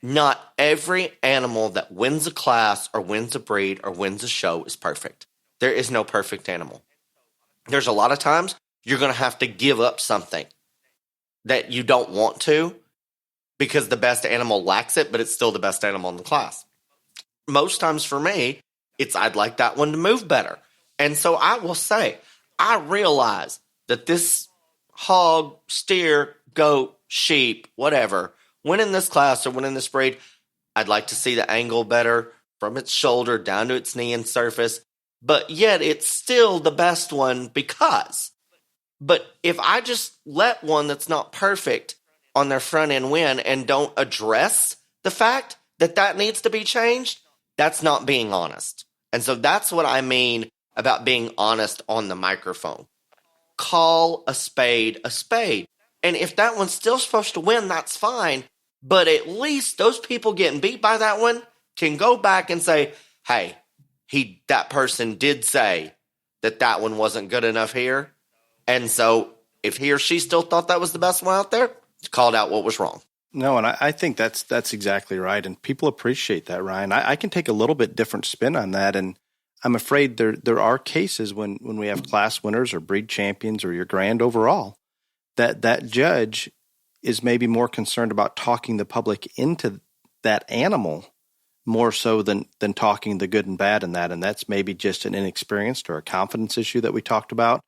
Not every animal that wins a class or wins a breed or wins a show is perfect. There is no perfect animal. There's a lot of times you're going to have to give up something that you don't want to because the best animal lacks it, but it's still the best animal in the class. Most times for me, it's I'd like that one to move better. And so I will say, I realize that this hog, steer, goat, sheep, whatever, winning this class or winning this breed, I'd like to see the angle better from its shoulder down to its knee and surface. But yet it's still the best one because. But if I just let one that's not perfect on their front end win and don't address the fact that that needs to be changed, that's not being honest. And so that's what I mean about being honest on the microphone. Call a spade a spade. And if that one's still supposed to win, that's fine. But at least those people getting beat by that one can go back and say, hey, that person did say that one wasn't good enough here. And so if he or she still thought that was the best one out there, called out what was wrong. No, and I think that's exactly right. And people appreciate that, Ryan. I can take a little bit different spin on that. And I'm afraid there are cases when we have class winners or breed champions or your grand overall, that judge is maybe more concerned about talking the public into that animal more so than talking the good and bad in that. And that's maybe just an inexperienced or a confidence issue that we talked about.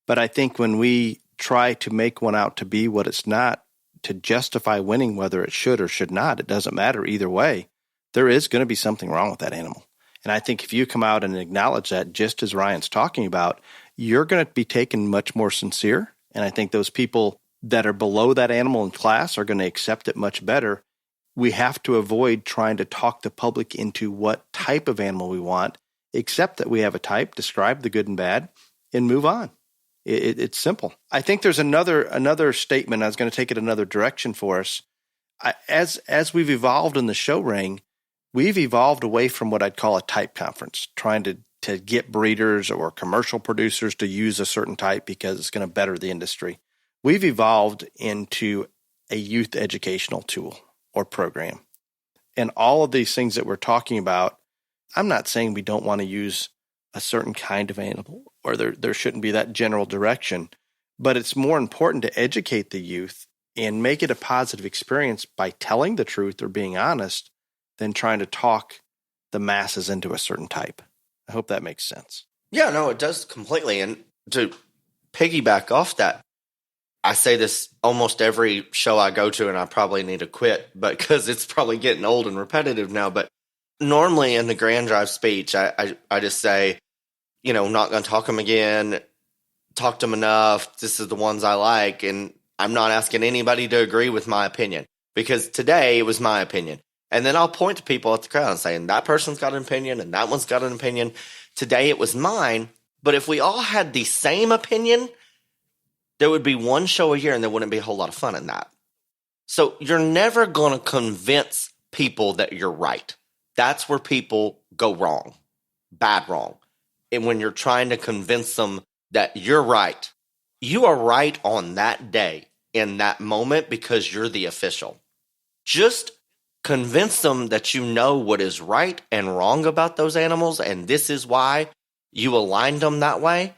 But I think when we try to make one out to be what it's not, to justify winning whether it should or should not, it doesn't matter either way, there is going to be something wrong with that animal. And I think if you come out and acknowledge that, just as Ryan's talking about, you're going to be taken much more sincere. And I think those people that are below that animal in class are going to accept it much better. We have to avoid trying to talk the public into what type of animal we want, accept that we have a type, describe the good and bad, and move on. It's simple. I think there's another statement. I was going to take it another direction for us. As we've evolved in the show ring, we've evolved away from what I'd call a type conference, trying to get breeders or commercial producers to use a certain type because it's going to better the industry. We've evolved into a youth educational tool or program. And all of these things that we're talking about, I'm not saying we don't want to use a certain kind of animal or there shouldn't be that general direction, but it's more important to educate the youth and make it a positive experience by telling the truth or being honest than trying to talk the masses into a certain type. I hope that makes sense. Yeah, no, it does completely. And to piggyback off that, I say this almost every show I go to, and I probably need to quit, but because it's probably getting old and repetitive now. But normally in the Grand Drive speech, I just say, not going to talk them again, talked them enough. This is the ones I like. And I'm not asking anybody to agree with my opinion because today it was my opinion. And then I'll point to people at the crowd and saying that person's got an opinion and that one's got an opinion. Today it was mine. But if we all had the same opinion, there would be one show a year and there wouldn't be a whole lot of fun in that. So you're never going to convince people that you're right. That's where people go wrong, bad wrong. And when you're trying to convince them that you're right, you are right on that day in that moment because you're the official. Just convince them that you know what is right and wrong about those animals, and this is why you aligned them that way,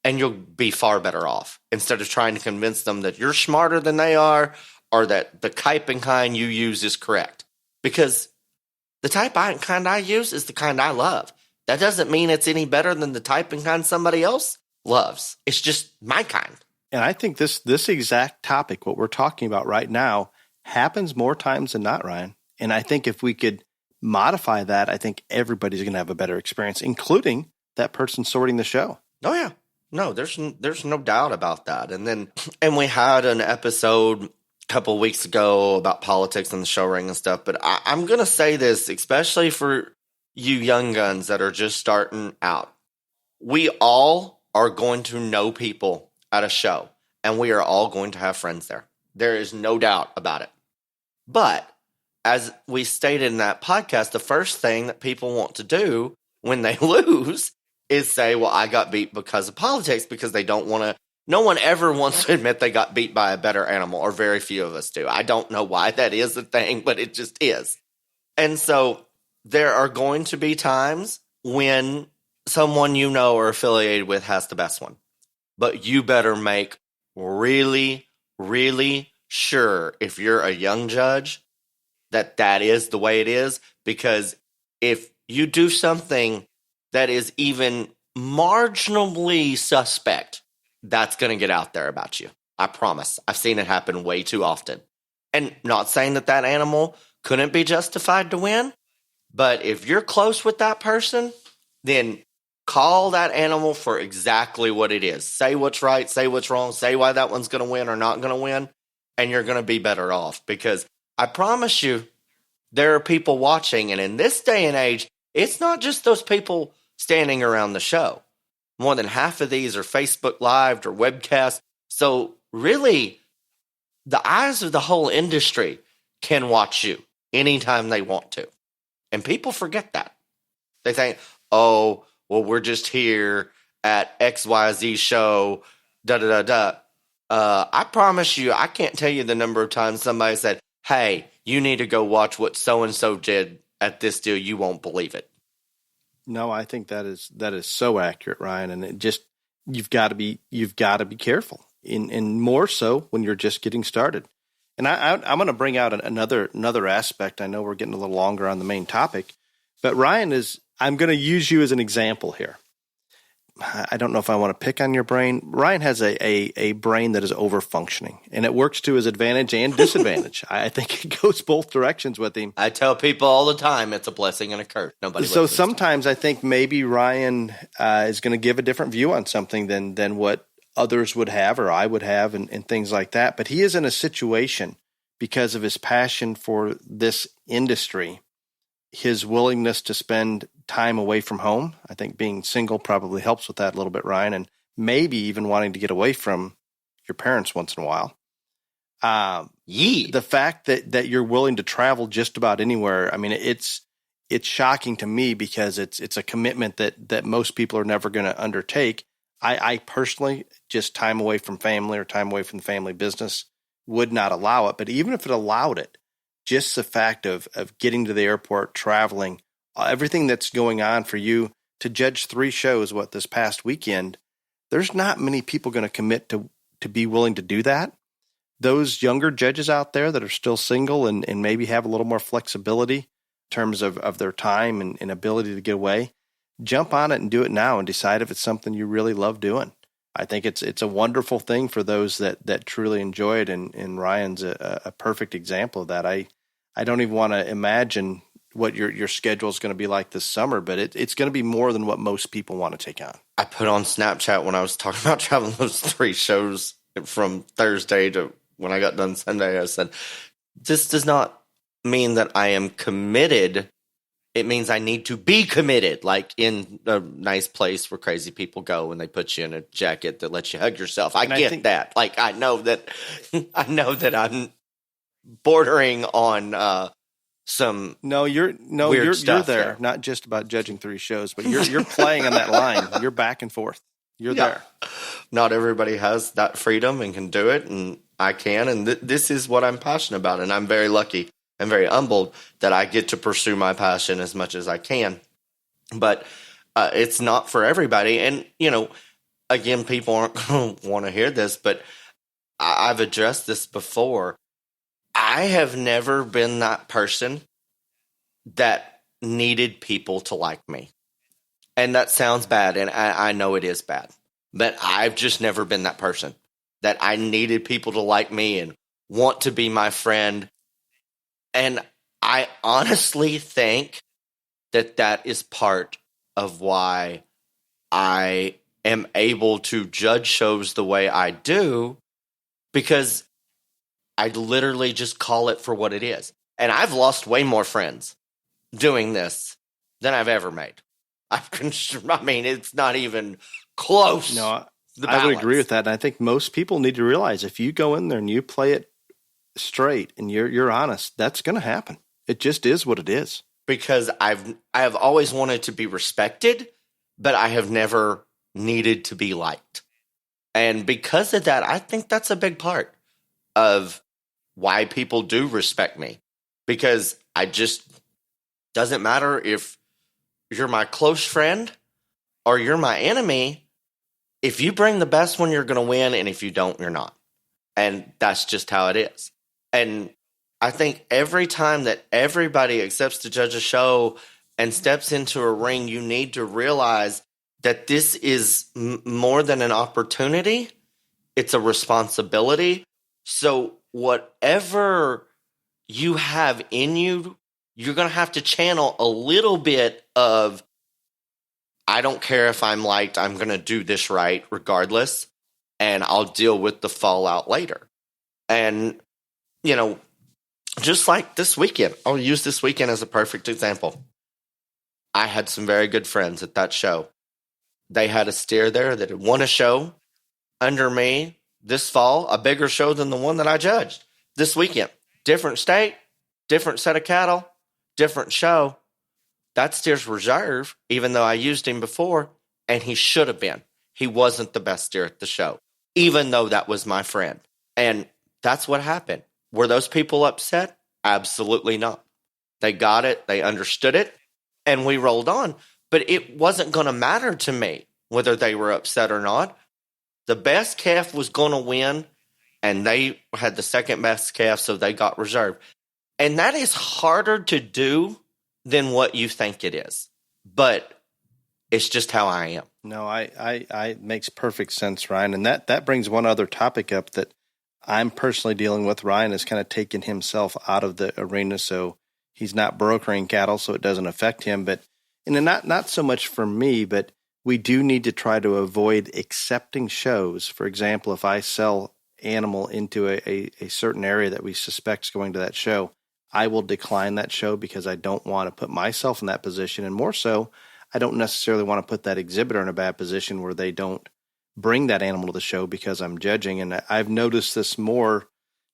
and you'll be far better off instead of trying to convince them that you're smarter than they are or that the type and kind you use is correct. Because the type and kind I use is the kind I love. That doesn't mean it's any better than the type and kind somebody else loves. It's just my kind. And I think this exact topic, what we're talking about right now, happens more times than not, Ryan. And I think if we could modify that, I think everybody's going to have a better experience, including that person sorting the show. Oh, yeah. No, there's no doubt about that. And we had an episode a couple of weeks ago about politics and the show ring and stuff. But I'm going to say this, especially for you young guns that are just starting out. We all are going to know people at a show, and we are all going to have friends there. There is no doubt about it. But as we stated in that podcast, the first thing that people want to do when they lose is say, well, I got beat because of politics, because they don't want to. No one ever wants to admit they got beat by a better animal, or very few of us do. I don't know why that is a thing, but it just is. And so there are going to be times when someone you know or affiliated with has the best one. But you better make really, really sure, if you're a young judge, that is the way it is. Because if you do something that is even marginally suspect, that's going to get out there about you. I promise. I've seen it happen way too often. And not saying that animal couldn't be justified to win, but if you're close with that person, then call that animal for exactly what it is. Say what's right, say what's wrong, say why that one's going to win or not going to win, and you're going to be better off. Because I promise you, there are people watching, and in this day and age, it's not just those people standing around the show. More than half of these are Facebook Live or webcasts. So really, the eyes of the whole industry can watch you anytime they want to. And people forget that. They think, oh, well, we're just here at XYZ show, da-da-da-da. I promise you, I can't tell you the number of times somebody said, hey, you need to go watch what so-and-so did at this deal. You won't believe it. No, I think that is so accurate, Ryan. And it just, you've got to be careful, and more so when you're just getting started. And I'm going to bring out another aspect. I know we're getting a little longer on the main topic, but I'm going to use you as an example here. I don't know if I want to pick on your brain. Ryan has a brain that is over-functioning, and it works to his advantage and disadvantage. I think it goes both directions with him. I tell people all the time it's a blessing and a curse. So sometimes I think maybe Ryan is going to give a different view on something than what others would have or I would have and things like that. But he is in a situation, because of his passion for this industry, his willingness to spend time away from home. I think being single probably helps with that a little bit, Ryan, and maybe even wanting to get away from your parents once in a while. The fact that you're willing to travel just about anywhere, I mean, it's shocking to me, because it's a commitment that most people are never going to undertake. I personally, just time away from family or time away from the family business, would not allow it. But even if it allowed it, just the fact of getting to the airport, traveling, everything that's going on for you to judge 3 shows, this past weekend, there's not many people going to commit to be willing to do that. Those younger judges out there that are still single and maybe have a little more flexibility in terms of their time and ability to get away, jump on it and do it now and decide if it's something you really love doing. I think it's a wonderful thing for those that truly enjoy it, and Ryan's a perfect example of that. I don't even want to imagine what your schedule is going to be like this summer, but it's going to be more than what most people want to take on. I put on Snapchat when I was talking about traveling those 3 shows from Thursday to when I got done Sunday. I said, this does not mean that I am committed. It means I need to be committed, like in a nice place where crazy people go and they put you in a jacket that lets you hug yourself. I get that. Like, I know that I'm bordering on some you're there, not just about judging 3 shows, but you're playing on that line. You're back and forth. You're there. Not everybody has that freedom and can do it, and I can, and this is what I'm passionate about, and I'm very lucky and very humbled that I get to pursue my passion as much as I can. But it's not for everybody, and again, people aren't going to want to hear this, but I've addressed this before. I have never been that person that needed people to like me. And that sounds bad, and I know it is bad. But I've just never been that person that I needed people to like me and want to be my friend. And I honestly think that that is part of why I am able to judge shows the way I do, because I literally just call it for what it is. And I've lost way more friends doing this than I've ever made. I mean, it's not even close. No, I would agree with that. And I think most people need to realize if you go in there and you play it straight and you're honest, that's going to happen. It just is what it is. Because I have always wanted to be respected, but I have never needed to be liked. And because of that, I think that's a big part of why people do respect me. Because doesn't matter if you're my close friend or you're my enemy. If you bring the best one, you're going to win. And if you don't, you're not. And that's just how it is. And I think every time that everybody accepts to judge a show and steps into a ring, you need to realize that this is more than an opportunity. It's a responsibility. So whatever you have in you, you're going to have to channel a little bit of, I don't care if I'm liked, I'm going to do this right regardless, and I'll deal with the fallout later. And, just like this weekend, I'll use this weekend as a perfect example. I had some very good friends at that show. They had a steer there that had won a show under me this fall, a bigger show than the one that I judged this weekend. Different state, different set of cattle, different show. That steer's reserve, even though I used him before, and he should have been. He wasn't the best steer at the show, even though that was my friend. And that's what happened. Were those people upset? Absolutely not. They got it. They understood it. And we rolled on. But it wasn't going to matter to me whether they were upset or not. The best calf was going to win, and they had the second best calf, so they got reserve. And that is harder to do than what you think it is. But it's just how I am. No, I makes perfect sense, Ryan. And that brings one other topic up that I'm personally dealing with. Ryan has kind of taken himself out of the arena, so he's not brokering cattle, so it doesn't affect him. But not so much for me, but we do need to try to avoid accepting shows. For example, if I sell animal into a certain area that we suspect is going to that show, I will decline that show because I don't want to put myself in that position. And more so, I don't necessarily want to put that exhibitor in a bad position where they don't bring that animal to the show because I'm judging. And I've noticed this more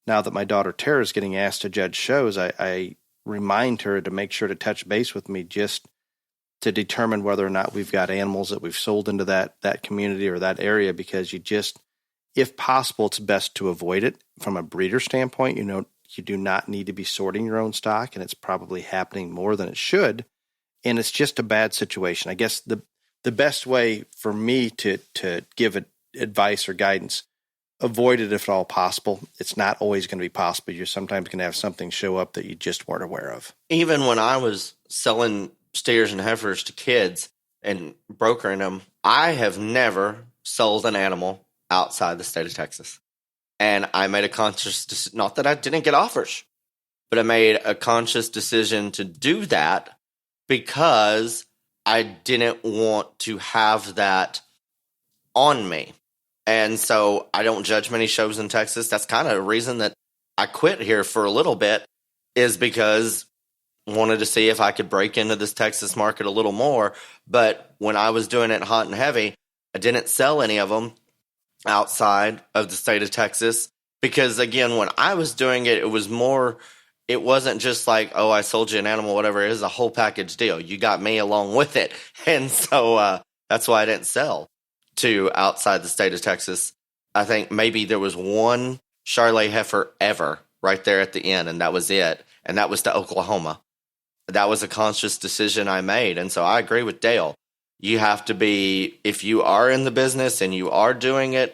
now that my daughter Tara is getting asked to judge shows. I remind her to make sure to touch base with me just to determine whether or not we've got animals that we've sold into that community or that area, because if possible, it's best to avoid it from a breeder standpoint. You do not need to be sorting your own stock, and it's probably happening more than it should. And it's just a bad situation. I guess the best way for me to give advice or guidance, avoid it if at all possible. It's not always going to be possible. You're sometimes going to have something show up that you just weren't aware of. Even when I was selling steers and heifers to kids and brokering them, I have never sold an animal outside the state of Texas. And I made a conscious decision, not that I didn't get offers, but I made a conscious decision to do that because I didn't want to have that on me. And so I don't judge many shows in Texas. That's kind of the reason that I quit here for a little bit, is because I wanted to see if I could break into this Texas market a little more. But when I was doing it hot and heavy, I didn't sell any of them outside of the state of Texas, because again, when I was doing it, it wasn't just like, oh, I sold you an animal, whatever. It was a whole package deal. You got me along with it. And so that's why I didn't sell to outside the state of Texas. I think maybe there was one Charolais heifer ever right there at the end, and that was it. And that was to Oklahoma. That was a conscious decision I made. And so I agree with Dale. You have to be, if you are in the business and you are doing it,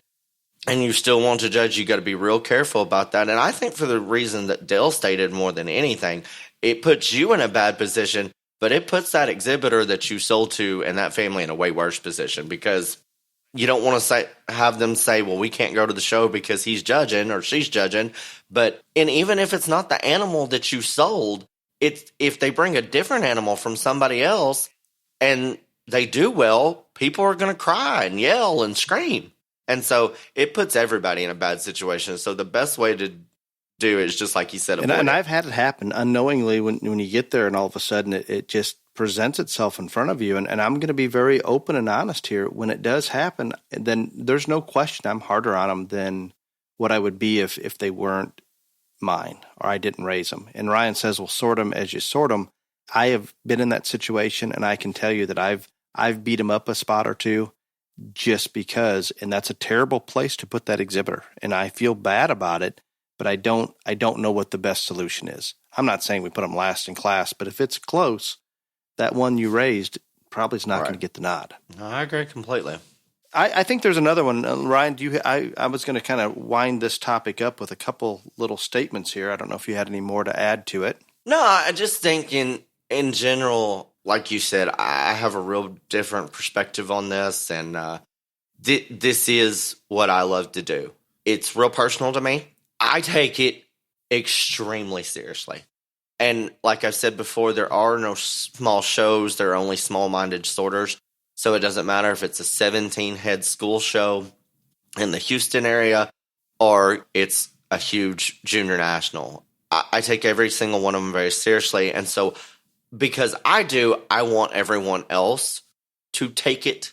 and you still want to judge, you got to be real careful about that. And I think for the reason that Dale stated more than anything, it puts you in a bad position, but it puts that exhibitor that you sold to and that family in a way worse position, because you don't want to have them say, well, we can't go to the show because he's judging or she's judging. And even if it's not the animal that you sold, if they bring a different animal from somebody else and they do well, people are going to cry and yell and scream. And so it puts everybody in a bad situation. So the best way to do it is just like you said. And I've had it happen unknowingly when you get there and all of a sudden it just presents itself in front of you. And I'm going to be very open and honest here. When it does happen, then there's no question I'm harder on them than what I would be if they weren't mine or I didn't raise them. And Ryan says, well, sort them as you sort them. I have been in that situation, and I can tell you that I've beat them up a spot or two just because, and that's a terrible place to put that exhibitor. And I feel bad about it, but I don't know what the best solution is. I'm not saying we put them last in class, but if it's close, that one you raised probably is not going to get the nod. No, I agree completely. I think there's another one. Ryan, I was going to kind of wind this topic up with a couple little statements here. I don't know if you had any more to add to it. No, I just think in general, like you said, I have a real different perspective on this, and this is what I love to do. It's real personal to me. I take it extremely seriously. And like I said before, there are no small shows. There are only small-minded sorters. So it doesn't matter if it's a 17-head school show in the Houston area or it's a huge junior national. I take every single one of them very seriously. And so because I want everyone else to take it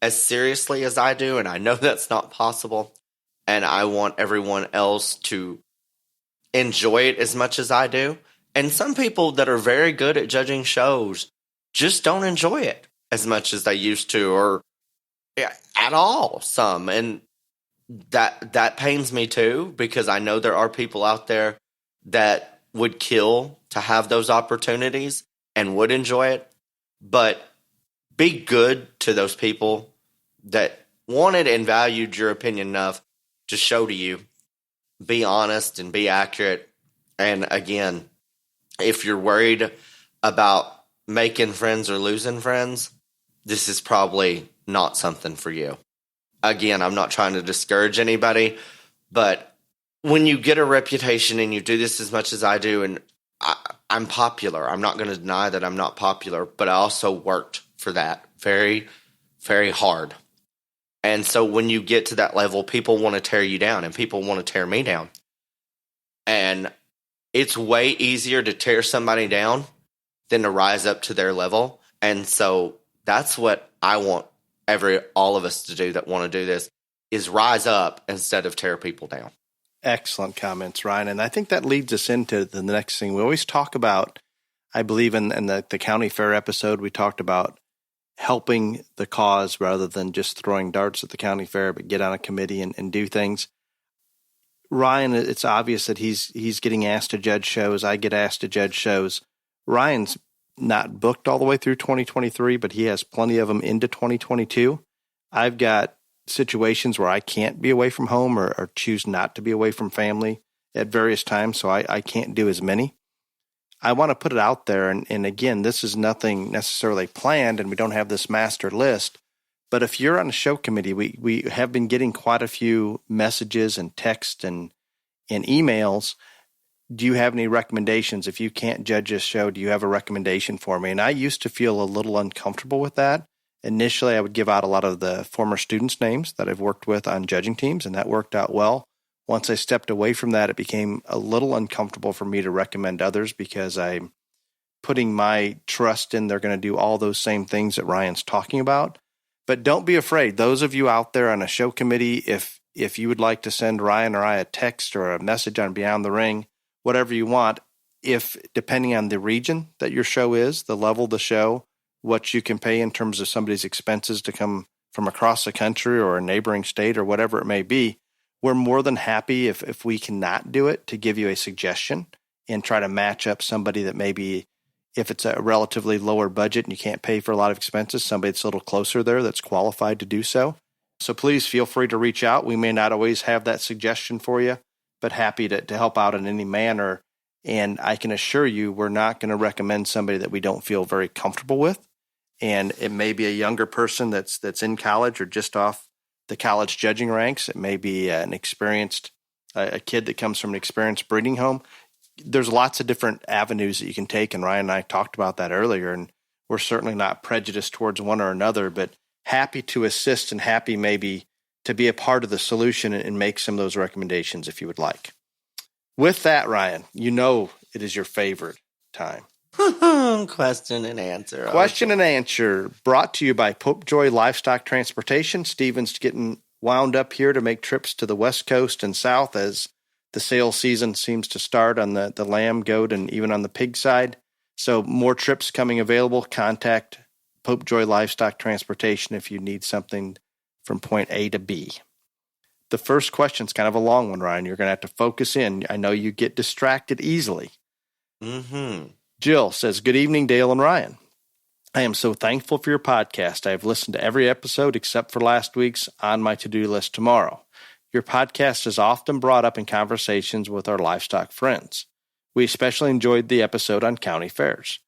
as seriously as I do. And I know that's not possible. And I want everyone else to enjoy it as much as I do. And some people that are very good at judging shows just don't enjoy it as much as they used to, or at all, some. And that pains me too, because I know there are people out there that would kill to have those opportunities and would enjoy it. But be good to those people that wanted and valued your opinion enough to show to you. Be honest and be accurate. And again, if you're worried about making friends or losing friends, this is probably not something for you. Again, I'm not trying to discourage anybody, but when you get a reputation and you do this as much as I do, and I'm popular, I'm not going to deny that I'm not popular, but I also worked for that very, very hard. And so when you get to that level, people want to tear you down, and people want to tear me down. And it's way easier to tear somebody down than to rise up to their level. And so that's what I want all of us to do that want to do this, is rise up instead of tear people down. Excellent comments, Ryan. And I think that leads us into the next thing. We always talk about, I believe in the county fair episode, we talked about helping the cause rather than just throwing darts at the county fair, but get on a committee and do things. Ryan, it's obvious that he's getting asked to judge shows. I get asked to judge shows. Ryan's not booked all the way through 2023, but he has plenty of them into 2022. I've got situations where I can't be away from home or choose not to be away from family at various times, so I can't do as many. I want to put it out there, and again, this is nothing necessarily planned, and we don't have this master list, but if you're on a show committee, we have been getting quite a few messages and texts and emails. Do you have any recommendations? If you can't judge this show, do you have a recommendation for me? And I used to feel a little uncomfortable with that. Initially, I would give out a lot of the former students' names that I've worked with on judging teams, and that worked out well. Once I stepped away from that, it became a little uncomfortable for me to recommend others because I'm putting my trust in they're going to do all those same things that Ryan's talking about. But don't be afraid. Those of you out there on a show committee, if you would like to send Ryan or I a text or a message on Beyond the Ring, whatever you want, if depending on the region that your show is, the level of the show, what you can pay in terms of somebody's expenses to come from across the country or a neighboring state or whatever it may be, we're more than happy if we cannot do it to give you a suggestion and try to match up somebody that maybe, if it's a relatively lower budget and you can't pay for a lot of expenses, somebody that's a little closer there that's qualified to do so. So please feel free to reach out. We may not always have that suggestion for you, but happy to help out in any manner. And I can assure you, we're not going to recommend somebody that we don't feel very comfortable with. And it may be a younger person that's in college or just off the college judging ranks. It may be an experienced, a kid that comes from an experienced breeding home. There's lots of different avenues that you can take. And Ryan and I talked about that earlier. And we're certainly not prejudiced towards one or another, but happy to assist and happy maybe to be a part of the solution and make some of those recommendations if you would like. With that, Ryan, you know it is your favorite time. Question and answer. Question and answer brought to you by Popejoy Livestock Transportation. Steven's getting wound up here to make trips to the West Coast and South as the sales season seems to start on the lamb, goat, and even on the pig side. So more trips coming available. Contact Popejoy Livestock Transportation if you need something from point A to B. The first question is kind of a long one, Ryan. You're going to have to focus in. I know you get distracted easily. Jill says, good evening, Dale and Ryan. I am so thankful for your podcast. I have listened to every episode except for last week's On My To-Do List Tomorrow. Your podcast is often brought up in conversations with our livestock friends. We especially enjoyed the episode on county fairs.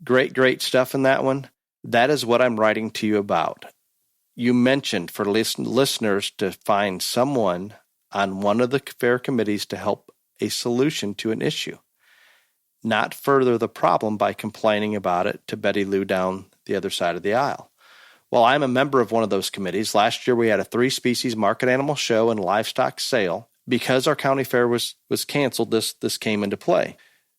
Great stuff in that one. That is what I'm writing to you about. You mentioned for listeners to find someone on one of the fair committees to help a solution to an issue, not further the problem by complaining about it to Betty Lou down the other side of the aisle. Well, I'm a member of one of those committees. Last year we had a 3-species market animal show and livestock sale. Because our county fair was canceled, this came into play.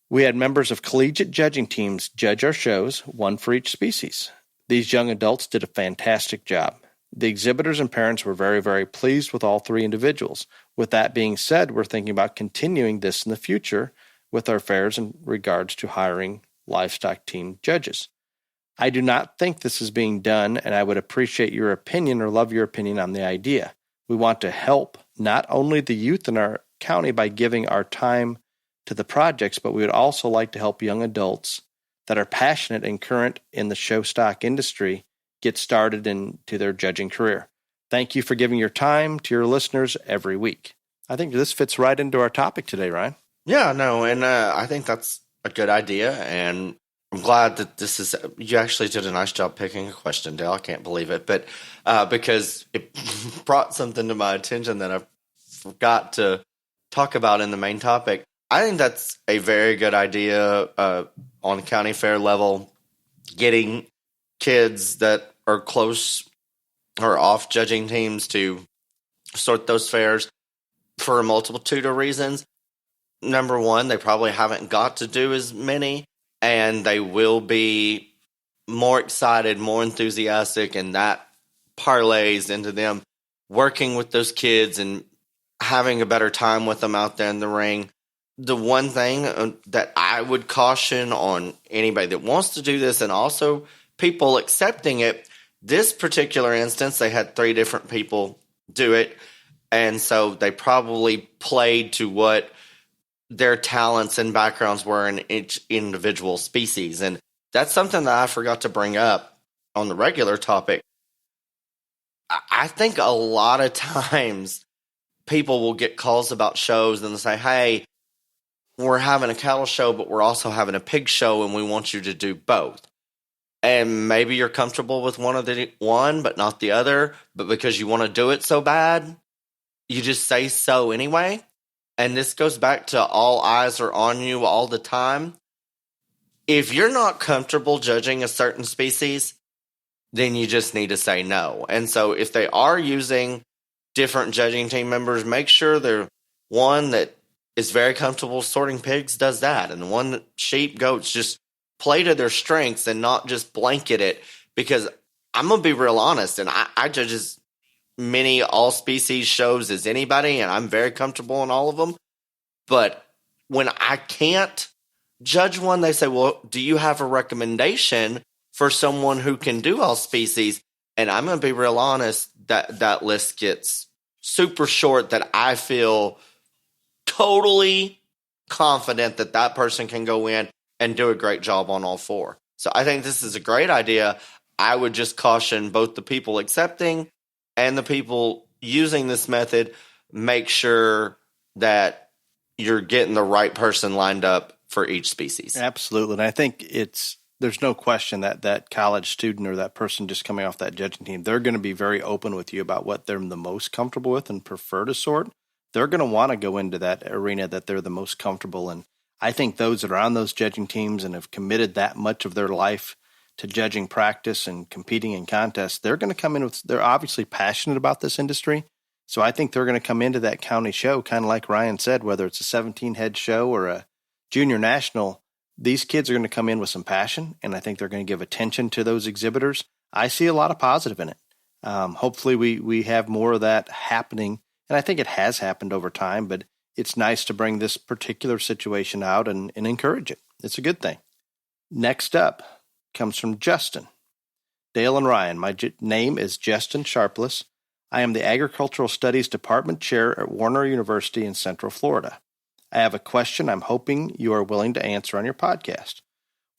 We had members of collegiate judging teams judge our shows, one for each species. These young adults did a fantastic job. The exhibitors and parents were very, very pleased with all 3 individuals. With that being said, we're thinking about continuing this in the future with our fairs in regards to hiring livestock team judges. I do not think this is being done, and I would appreciate your opinion or love your opinion on the idea. We want to help not only the youth in our county by giving our time to the projects, but we would also like to help young adults that are passionate and current in the show stock industry get started into their judging career. Thank you for giving your time to your listeners every week. I think this fits right into our topic today, Ryan. Yeah, no, and I think that's a good idea, and I'm glad that you actually did a nice job picking a question, Dale. I can't believe it, but because it brought something to my attention that I forgot to talk about in the main topic. I think that's a very good idea on county fair level, getting kids that are close or off judging teams to sort those fairs for a multitude of reasons. Number one, they probably haven't got to do as many, and they will be more excited, more enthusiastic, and that parlays into them working with those kids and having a better time with them out there in the ring. The one thing that I would caution on anybody that wants to do this, and also people accepting it, this particular instance, they had 3 different people do it, and so they probably played to what their talents and backgrounds were in each individual species. And that's something that I forgot to bring up on the regular topic. I think a lot of times people will get calls about shows and they'll say, hey, we're having a cattle show, but we're also having a pig show, and we want you to do both. And maybe you're comfortable with one, but not the other. But because you want to do it so bad, you just say so anyway. And this goes back to all eyes are on you all the time. If you're not comfortable judging a certain species, then you just need to say no. And so if they are using different judging team members, make sure they're one that is very comfortable sorting pigs does that. And the one that sheep, goats, just play to their strengths and not just blanket it. Because I'm going to be real honest, and I judge as many all-species shows as anybody, and I'm very comfortable in all of them. But when I can't judge one, they say, well, do you have a recommendation for someone who can do all species? And I'm going to be real honest, that list gets super short, that I feel totally confident that person can go in and do a great job on all 4. So I think this is a great idea. I would just caution both the people accepting and the people using this method make sure that you're getting the right person lined up for each species. Absolutely. And I think there's no question that college student or that person just coming off that judging team, they're going to be very open with you about what they're the most comfortable with and prefer to sort. They're going to want to go into that arena that they're the most comfortable in. I think those that are on those judging teams and have committed that much of their life to judging practice and competing in contests, they're going to come in they're obviously passionate about this industry. So I think they're going to come into that county show, kind of like Ryan said, whether it's a 17-head show or a junior national, these kids are going to come in with some passion, and I think they're going to give attention to those exhibitors. I see a lot of positive in it. Hopefully we have more of that happening, and I think it has happened over time, but it's nice to bring this particular situation out and encourage it. It's a good thing. Next up comes from Justin. Dale and Ryan, my name is Justin Sharpless. I am the Agricultural Studies Department Chair at Warner University in Central Florida. I have a question I'm hoping you are willing to answer on your podcast.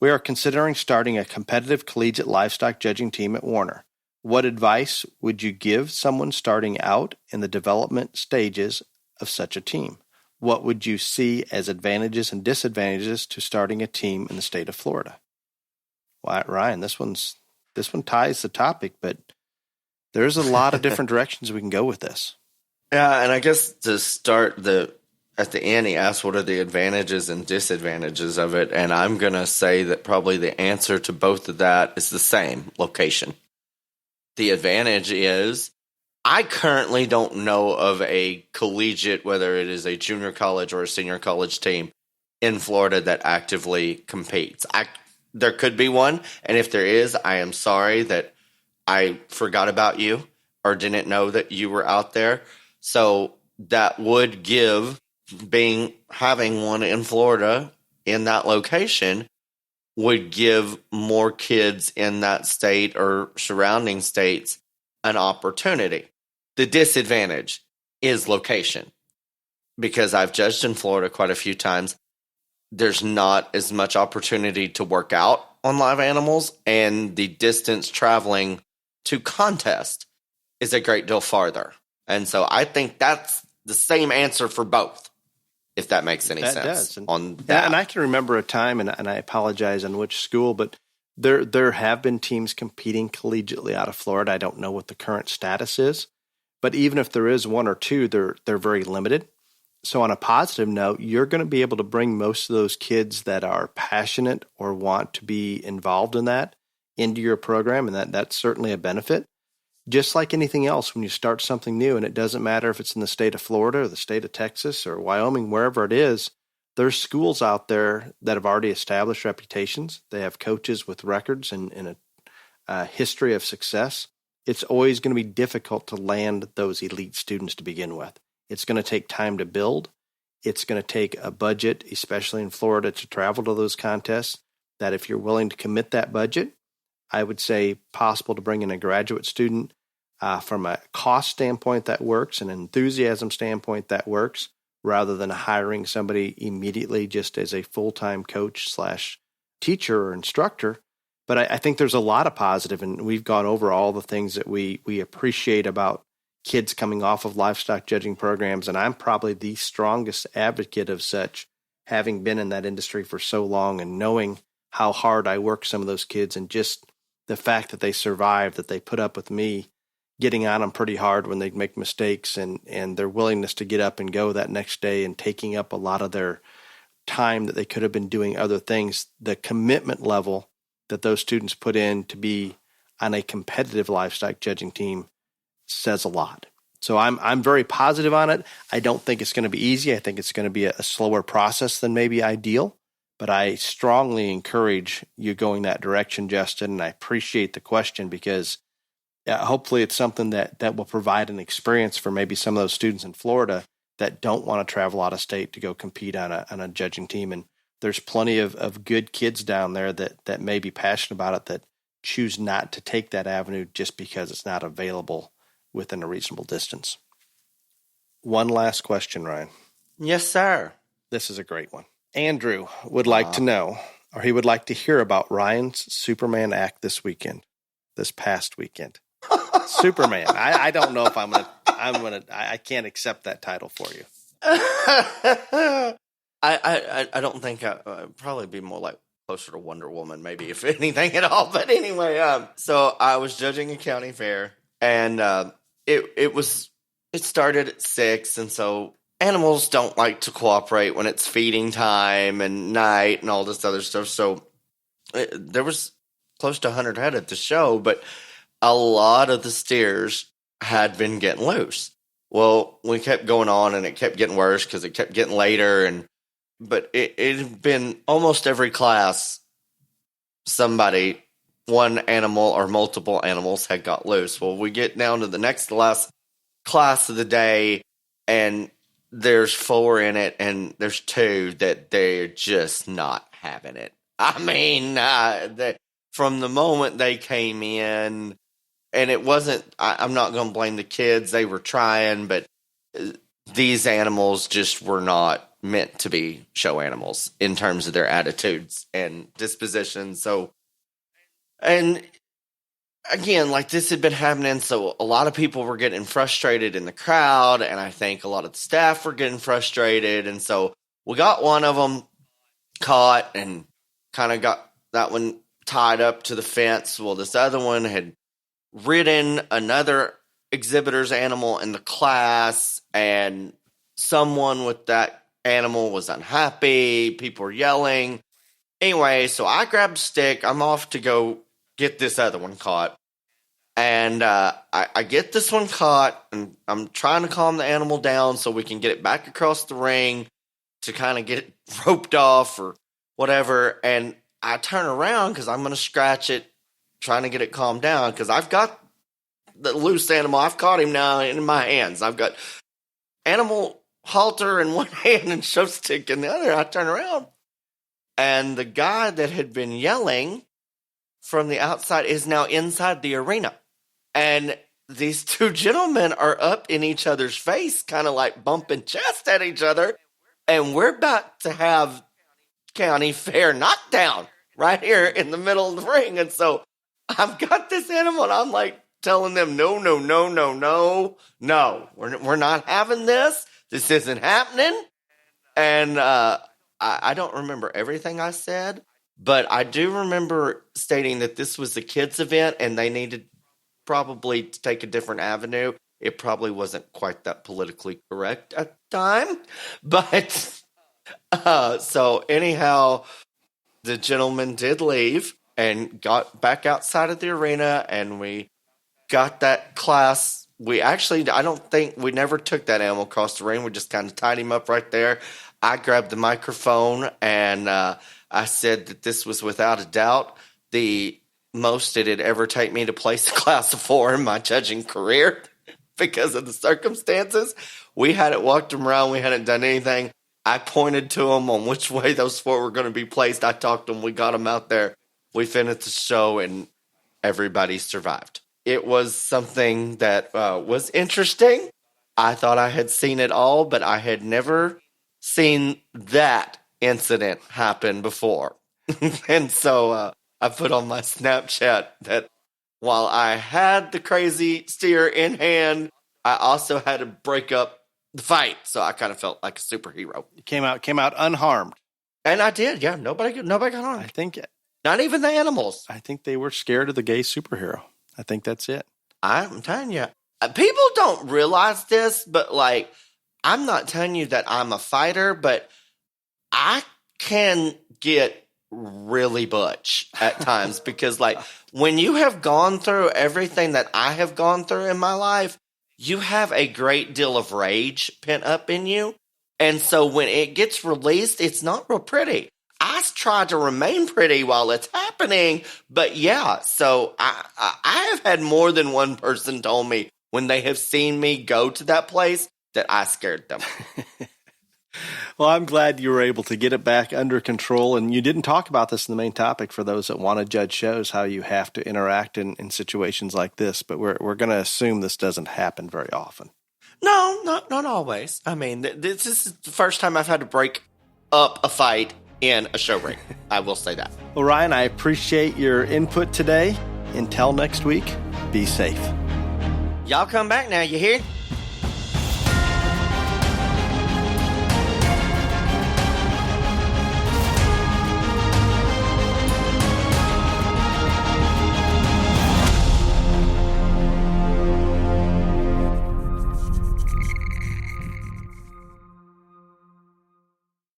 We are considering starting a competitive collegiate livestock judging team at Warner. What advice would you give someone starting out in the development stages of such a team? What would you see as advantages and disadvantages to starting a team in the state of Florida? Well, Ryan, this one ties the topic, but there's a lot of different directions we can go with this. Yeah, and I guess to start at the end, he asked what are the advantages and disadvantages of it, and I'm going to say that probably the answer to both of that is the same: location. The advantage is I currently don't know of a collegiate, whether it is a junior college or a senior college team in Florida that actively competes. There could be one, and if there is, I am sorry that I forgot about you or didn't know that you were out there. So that would give having one in Florida in that location would give more kids in that state or surrounding states an opportunity. The disadvantage is location, because I've judged in Florida quite a few times. There's not as much opportunity to work out on live animals, and the distance traveling to contest is a great deal farther. And so I think that's the same answer for both, if that makes any sense. On that. Yeah, and I can remember a time, and I apologize on which school, but there have been teams competing collegiately out of Florida. I don't know what the current status is, but even if there is one or two, they're very limited. So on a positive note, you're going to be able to bring most of those kids that are passionate or want to be involved in that into your program, and that's certainly a benefit. Just like anything else, when you start something new, and it doesn't matter if it's in the state of Florida or the state of Texas or Wyoming, wherever it is, there's schools out there that have already established reputations. They have coaches with records and a history of success. It's always going to be difficult to land those elite students to begin with. It's going to take time to build. It's going to take a budget, especially in Florida, to travel to those contests, that if you're willing to commit that budget, I would say possible to bring in a graduate student from a cost standpoint that works, an enthusiasm standpoint that works, rather than hiring somebody immediately just as a full-time coach / teacher or instructor. But I think there's a lot of positive, and we've gone over all the things that we appreciate about kids coming off of livestock judging programs, and I'm probably the strongest advocate of such, having been in that industry for so long and knowing how hard I work some of those kids, and just the fact that they survived, that they put up with me getting on them pretty hard when they make mistakes, and their willingness to get up and go that next day and taking up a lot of their time that they could have been doing other things. The commitment level that those students put in to be on a competitive livestock judging team says a lot. So I'm very positive on it. I don't think it's going to be easy. I think it's going to be a slower process than maybe ideal, but I strongly encourage you going that direction, Justin, and I appreciate the question, because hopefully it's something that will provide an experience for maybe some of those students in Florida that don't want to travel out of state to go compete on a judging team. And there's plenty of good kids down there that may be passionate about it, that choose not to take that avenue just because it's not available within a reasonable distance. One last question, Ryan. Yes, sir. This is a great one. Andrew would like to know, or he would like to hear about Ryan's Superman act this past weekend. Superman. I don't know if I can't accept that title for you. I don't think I'd probably be more like closer to Wonder Woman, maybe, if anything at all. But anyway, so I was judging a county fair, and it started at 6, and so animals don't like to cooperate when it's feeding time and night and all this other stuff. So there was close to 100 head at the show, but a lot of the steers had been getting loose. Well, we kept going on, and it kept getting worse because it kept getting later. But it had been almost every class, one animal or multiple animals had got loose. Well, we get down to the next to last class of the day, and there's 4 in it, and there's 2 that they're just not having it. I mean, from the moment they came in, and it wasn't, I'm not going to blame the kids. They were trying, but these animals just were not meant to be show animals in terms of their attitudes and dispositions. So, and again, like, this had been happening, so a lot of people were getting frustrated in the crowd, and I think a lot of the staff were getting frustrated, and so we got one of them caught and kind of got that one tied up to the fence. Well, this other one had ridden another exhibitor's animal in the class, and someone with that animal was unhappy. People were yelling. Anyway, so I grabbed a stick. I'm off to go get this other one caught. And I get this one caught, and I'm trying to calm the animal down so we can get it back across the ring to kind of get it roped off or whatever. And I turn around because I'm going to scratch it, trying to get it calmed down, because I've got the loose animal. I've caught him now in my hands. I've got animal halter in one hand and show stick in the other. I turn around, and the guy that had been yelling from the outside is now inside the arena. And these 2 gentlemen are up in each other's face, kind of like bumping chest at each other. And we're about to have county fair knockdown right here in the middle of the ring. And so I've got this animal, and I'm like telling them, no, we're not having this. This isn't happening. And I don't remember everything I said, but I do remember stating that this was a kids' event, and they needed probably to take a different avenue. It probably wasn't quite that politically correct at the time. But so anyhow, the gentleman did leave and got back outside of the arena, and we got that class. I don't think we never took that animal across the ring. We just kind of tied him up right there. I grabbed the microphone, and I said that this was without a doubt the most it'd ever take me to place a class of 4 in my judging career because of the circumstances. We hadn't walked him around. We hadn't done anything. I pointed to him on which way those 4 were going to be placed. I talked to them. We got them out there. We finished the show, and everybody survived. It was something that was interesting. I thought I had seen it all, but I had never seen that incident happen before. And so I put on my Snapchat that while I had the crazy steer in hand, I also had to break up the fight. So I kind of felt like a superhero. You came out unharmed. And I did, yeah. Nobody got harmed. I think not even the animals. I think they were scared of the gay superhero. I think that's it. I'm telling you, people don't realize this, but like, I'm not telling you that I'm a fighter, but I can get really butch at times because, like, when you have gone through everything that I have gone through in my life, you have a great deal of rage pent up in you. And so when it gets released, it's not real pretty. I try to remain pretty while it's happening, but yeah, so I have had more than one person told me when they have seen me go to that place that I scared them. Well, I'm glad you were able to get it back under control, and you didn't talk about this in the main topic for those that want to judge shows, how you have to interact in situations like this, but we're going to assume this doesn't happen very often. No, not always. I mean, this is the first time I've had to break up a fight in a show ring. I will say that. Well, Ryan, I appreciate your input today. Until next week, Be safe. Y'all come back now, you hear?